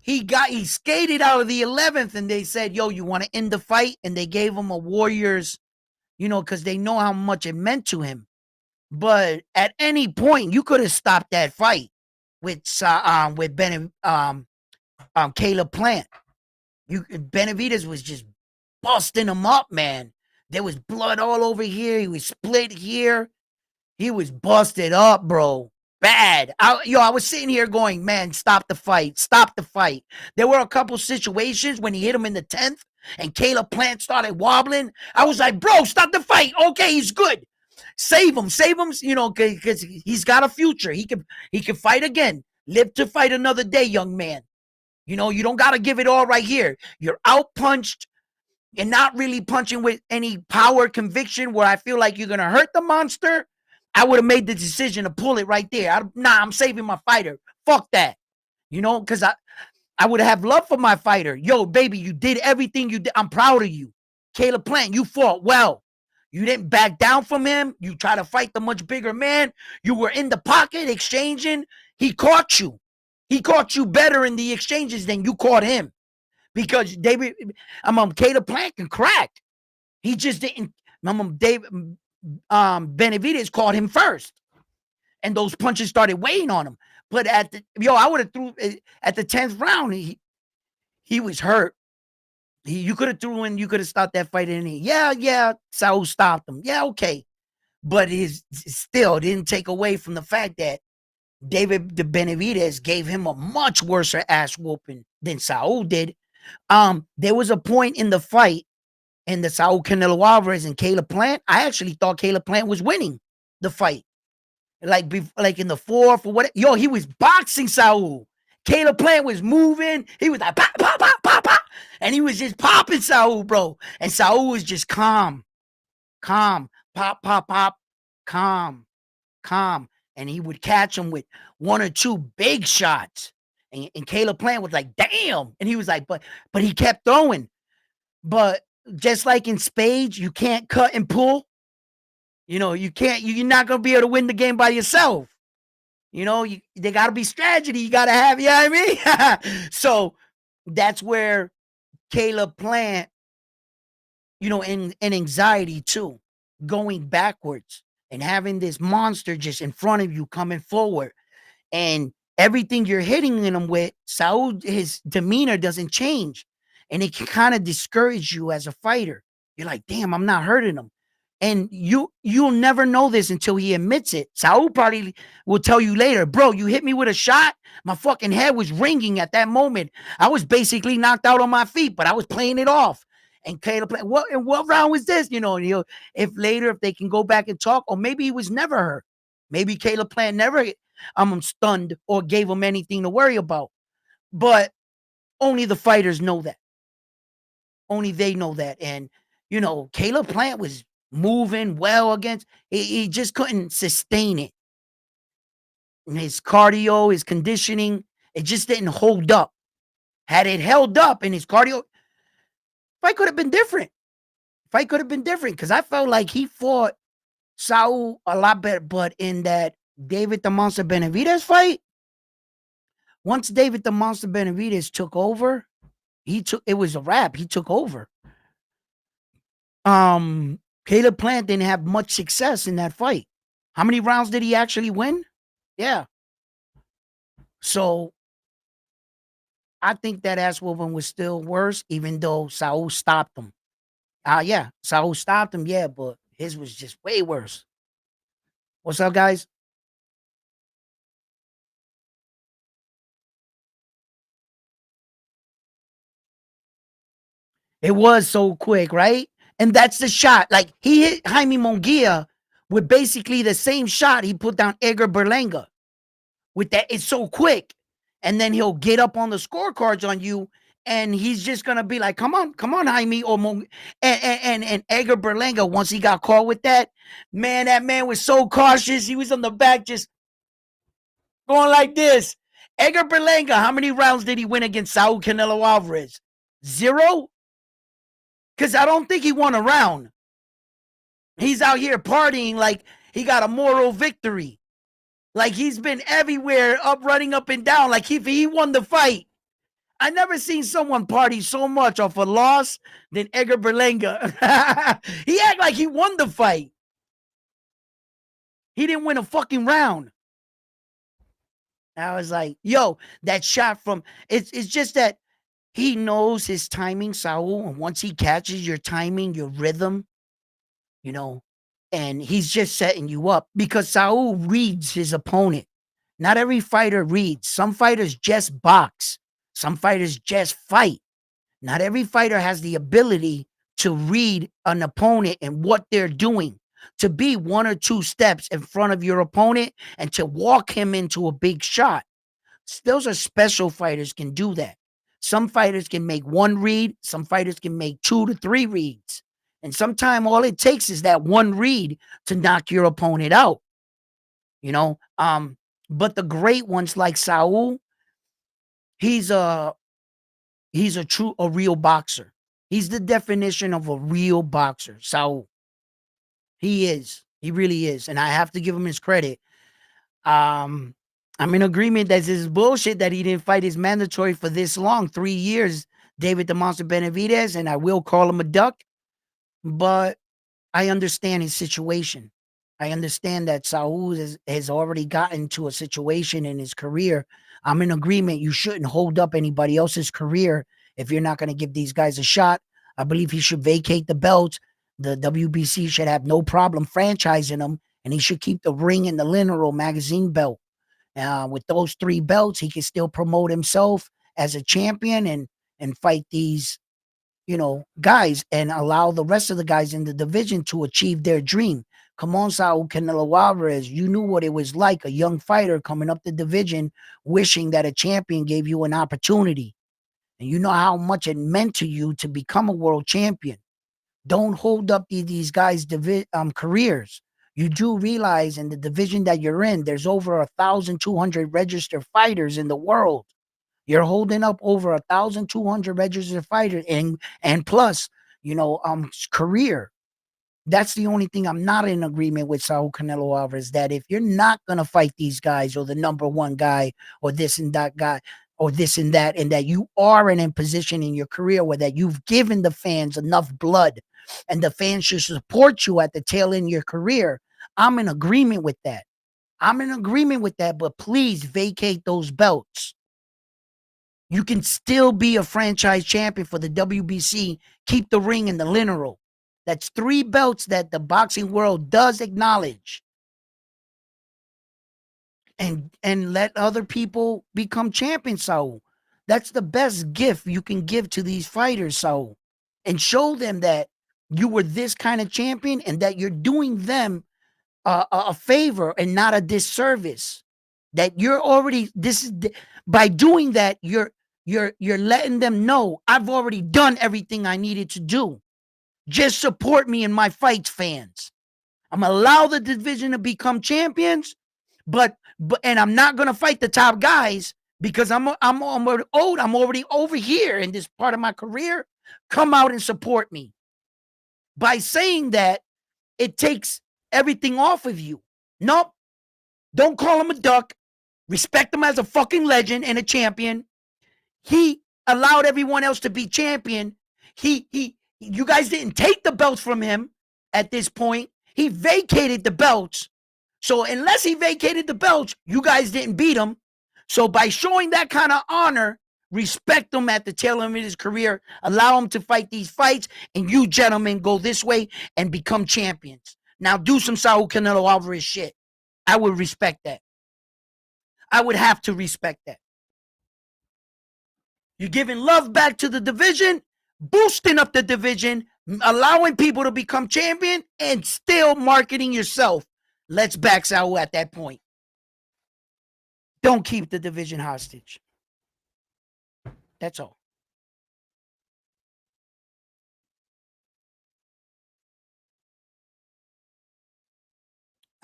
He skated out of the 11th, and they said, "Yo, you want to end the fight?" And they gave him a Warriors, you know, because they know how much it meant to him. But at any point, you could have stopped that fight with Caleb Plant. Benavidez was just busting him up, man. There was blood all over here. He was split here. He was busted up, bro. Bad. I was sitting here going, man, stop the fight. There were a couple situations when he hit him in the 10th and Caleb Plant started wobbling. I was like, bro, stop the fight. Okay, he's good. Save him, you know, because he's got a future. He can fight again. Live to fight another day, young man. You know, you don't got to give it all right here. You're out punched and not really punching with any power conviction where I feel like you're going to hurt the monster. I would have made the decision to pull it right there. I'm saving my fighter. Fuck that. You know, because I would have love for my fighter. Yo, baby, you did everything you did. I'm proud of you. Caleb Plant, you fought well. You didn't back down from him. You try to fight the much bigger man. You were in the pocket exchanging. He caught you. He caught you better in the exchanges than you caught him. Because Caleb Plant can crack. He just didn't. Benavidez caught him first. And those punches started weighing on him. But I would have threw at the 10th round. He was hurt. You could have threw in, you could have stopped that fight in here. Yeah, Saul stopped him. Yeah, okay. But it still didn't take away from the fact that David de Benavidez gave him a much worse ass whooping than Saul did. There was a point in the fight in the Saul Canelo Alvarez and Caleb Plant. I actually thought Caleb Plant was winning the fight. Like in the fourth or what? Yo, he was boxing Saul. Caleb Plant was moving. He was like pop, pop, pop, pop, pop, and he was just popping Saul, bro. And Saul was just calm, pop, pop, pop, calm, and he would catch him with one or two big shots. And Caleb Plant was like, damn. And he was like, but he kept throwing. But just like in spades, you can't cut and pull. You know, you can't, you're not going to be able to win the game by yourself. You know, they got to be strategy. You got to have, you know what I mean? So that's where Caleb Plant, you know, and anxiety too, going backwards and having this monster just in front of you coming forward. And everything you're hitting him with, Saul, his demeanor doesn't change. And it can kind of discourage you as a fighter. You're like, damn, I'm not hurting him. And you'll never know this until he admits it. Saul probably will tell you later, bro, you hit me with a shot. My fucking head was ringing at that moment. I was basically knocked out on my feet, but I was playing it off. And Caleb, what round was this? You know, if they can go back and talk, or maybe he was never hurt. Maybe Caleb Plant never stunned or gave him anything to worry about. But only the fighters know that. Only they know that. And, you know, Caleb Plant was moving well against, he just couldn't sustain it. And his cardio, his conditioning, it just didn't hold up. Had it held up in his cardio, fight could have been different. Because I felt like he fought Saul a lot better. But in that David the Monster Benavidez fight, once David the Monster Benavidez took over, it was a wrap. He took over. Caleb Plant didn't have much success in that fight. How many rounds did he actually win? Yeah. So I think that ass whooping was still worse, even though Saul stopped him. Yeah, Saul stopped him, yeah, but his was just way worse. What's up, guys? It was so quick, right? And that's the shot. Like, he hit Jaime Munguia with basically the same shot he put down Edgar Berlanga. With that, it's so quick. And then he'll get up on the scorecards on you, and he's just gonna be like, come on, Jaime, or and Edgar Berlanga, once he got caught with that man was so cautious. He was on the back just going like this. Edgar Berlanga, how many rounds did he win against Saul Canelo Alvarez? 0? Because I don't think he won a round. He's out here partying like he got a moral victory. Like he's been everywhere, running up and down, like he won the fight. I never seen someone party so much off a loss than Edgar Berlanga. He act like he won the fight. He didn't win a fucking round. I was like, yo, that shot from, it's just that he knows his timing, Saul, and once he catches your timing, your rhythm, you know, and he's just setting you up because Saul reads his opponent. Not every fighter reads. Some fighters just box. Some fighters just fight. Not every fighter has the ability to read an opponent and what they're doing, to be 1 or 2 steps in front of your opponent and to walk him into a big shot. Those are special fighters can do that. Some fighters can make 1 read. Some fighters can make 2 to 3 reads. And sometimes all it takes is that 1 read to knock your opponent out. You know, but the great ones like Saul, he's a real boxer. He's the definition of a real boxer, Saul. He is. He really is. And I have to give him his credit. I'm in agreement that this is bullshit that he didn't fight his mandatory for this long, 3 years, David the Monster Benavidez, and I will call him a duck. But I understand his situation. I understand that Saul has already gotten to a situation in his career. I'm in agreement. You shouldn't hold up anybody else's career if you're not going to give these guys a shot. I believe he should vacate the belts. The WBC should have no problem franchising him, and he should keep the ring and the Lineal magazine belt. With those 3 belts, he can still promote himself as a champion and fight these, guys, and allow the rest of the guys in the division to achieve their dream. Come on, Saul Canelo Alvarez, you knew what it was like, a young fighter coming up the division, wishing that a champion gave you an opportunity. And you know how much it meant to you to become a world champion. Don't hold up these guys' careers. You do realize in the division that you're in, there's over 1,200 registered fighters in the world. You're holding up over 1,200 registered fighters and plus, career. That's the only thing I'm not in agreement with Saul Canelo Alvarez, that if you're not going to fight these guys or the number one guy or this and that guy or this and that you are in a position in your career where that you've given the fans enough blood and the fans should support you at the tail end of your career, I'm in agreement with that. But please vacate those belts. You can still be a franchise champion for the WBC. Keep the ring and the Lineal. That's 3 belts that the boxing world does acknowledge. And let other people become champions, Saul. That's the best gift you can give to these fighters, Saul. And show them that you were this kind of champion and that you're doing them a favor and not a disservice. That you're already, by doing that, you're letting them know I've already done everything I needed to do. Just support me in my fights, fans. I'm gonna allow the division to become champions, but I'm not gonna fight the top guys because I'm old. I'm already over here in this part of my career. Come out and support me. By saying that, it takes everything off of you. Nope. Don't call him a duck. Respect him as a fucking legend and a champion. He allowed everyone else to be champion. You guys didn't take the belts from him at this point. He vacated the belts. So unless he vacated the belts, you guys didn't beat him. So by showing that kind of honor, respect him at the tail end of his career, allow him to fight these fights, and you gentlemen go this way and become champions. Now do some Saul Canelo Alvarez shit. I would respect that. I would have to respect that. You're giving love back to the division, boosting up the division, allowing people to become champion, and still marketing yourself. Let's back Saul at that point. Don't keep the division hostage. That's all.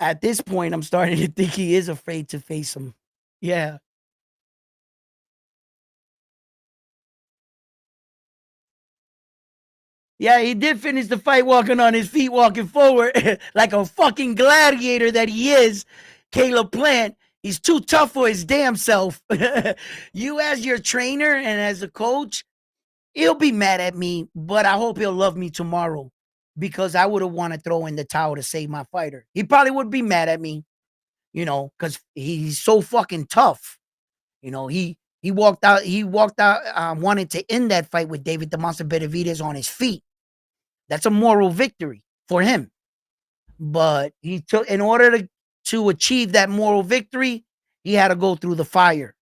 At this point, I'm starting to think he is afraid to face him. Yeah. Yeah, he did finish the fight walking on his feet, walking forward like a fucking gladiator that he is. Caleb Plant, he's too tough for his damn self. You as your trainer and as a coach, he'll be mad at me, but I hope he'll love me tomorrow because I would have wanted to throw in the towel to save my fighter. He probably would be mad at me, because he's so fucking tough. He walked out wanting to end that fight with David the Monster Benavidez on his feet. That's a moral victory for him. But he took, in order to achieve that moral victory, he had to go through the fire.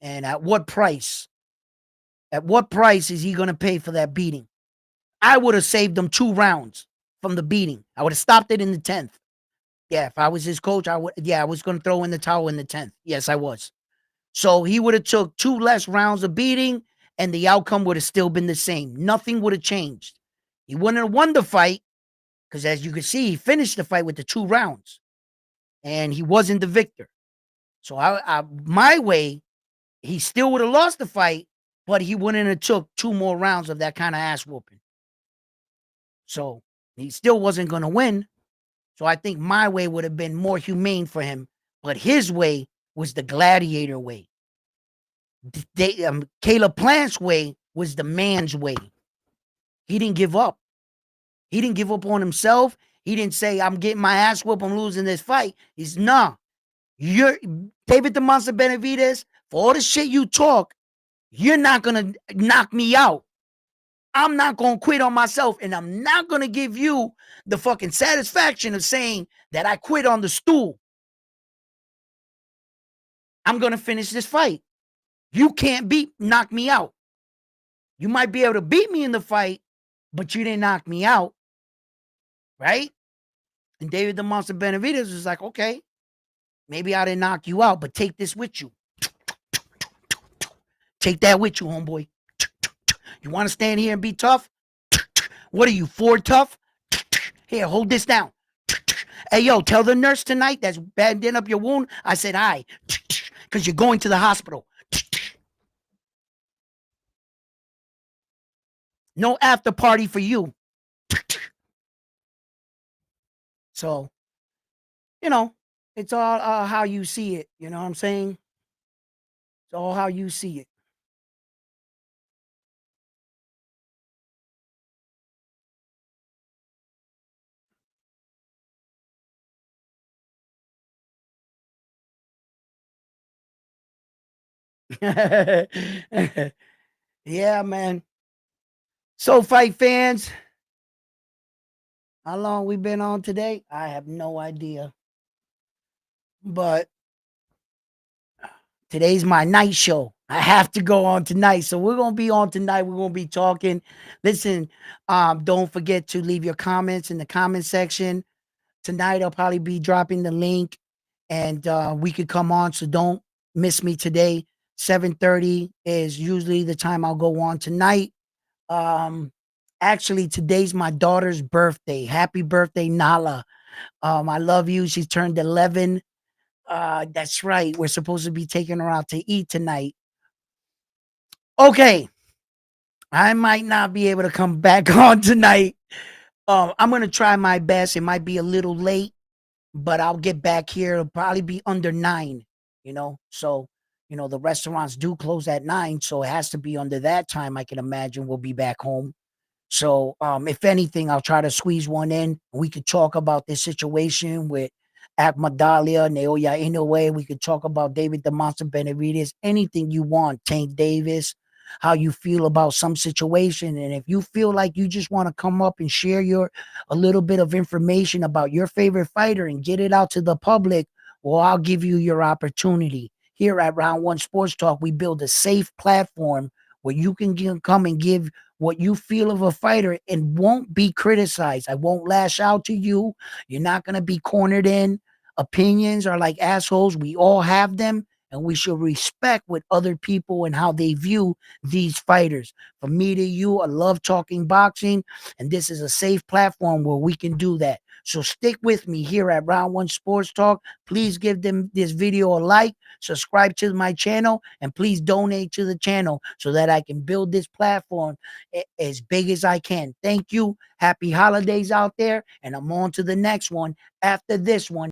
And at what price? At what price is he going to pay for that beating? I would have saved him 2 rounds from the beating. I would have stopped it in the 10th. Yeah, if I was his coach, I was going to throw in the towel in the 10th. Yes, I was. So he would have took 2 less rounds of beating, and the outcome would have still been the same. Nothing would have changed. He wouldn't have won the fight, because as you can see, he finished the fight with the 2 rounds, and he wasn't the victor. So my way, he still would have lost the fight, but he wouldn't have took 2 more rounds of that kind of ass whooping. So he still wasn't going to win. So I think my way would have been more humane for him, but his way was the gladiator way. Caleb Plant's way was the man's way. He didn't give up. He didn't give up on himself. He didn't say, I'm getting my ass whooped, I'm losing this fight. He's, nah. You're David the Monster Benavidez, for all the shit you talk, You're not going to knock me out. I'm not going to quit on myself, and I'm not going to give you the fucking satisfaction of saying that I quit on the stool. I'm going to finish this fight. You can't knock me out. You might be able to beat me in the fight, but you didn't knock me out, right? And David the Monster Benavidez was like, okay, maybe I didn't knock you out, but take this with you. Take that with you, homeboy. You want to stand here and be tough? What are you, Ford tough? Here, hold this down. Hey, yo, tell the nurse tonight that's banding up your wound. I said, aye, because you're going to the hospital. No after party for you. So, you know, it's all how you see it. You know what I'm saying? It's all how you see it. Yeah, man. So, fight fans, how long we been on today? I have no idea. But today's my night show. I have to go on tonight. So we're going to be on tonight. We're going to be talking. Listen, don't forget to leave your comments in the comment section. Tonight, I'll probably be dropping the link and we could come on. So don't miss me today. 7:30 is usually the time I'll go on tonight. Actually, today's my daughter's birthday. Happy birthday, Nala. I love you. She turned 11. That's right. We're supposed to be taking her out to eat tonight. Okay. I might not be able to come back on tonight. I'm going to try my best. It might be a little late, but I'll get back here. It'll probably be under 9, you know. So, you know, the restaurants do close at 9. So it has to be under that time. I can imagine we'll be back home. So, if anything, I'll try to squeeze one in. We could talk about this situation with Akhmadalev, Naoya Inoue. We could talk about David the Monster Benavidez. Anything you want, Tank Davis. How you feel about some situation, and if you feel like you just want to come up and share a little bit of information about your favorite fighter and get it out to the public, well, I'll give you your opportunity. Here at Round One Sports Talk, we build a safe platform where you can come and give what you feel of a fighter and won't be criticized. I won't lash out to you. You're not going to be cornered in. Opinions are like assholes. We all have them, and we should respect what other people and how they view these fighters. From me to you, I love talking boxing, and this is a safe platform where we can do that. So stick with me here at Round One Sports Talk. Please give them this video a like, subscribe to my channel, and please donate to the channel so that I can build this platform as big as I can. Thank you. Happy holidays out there, and I'm on to the next one after this one.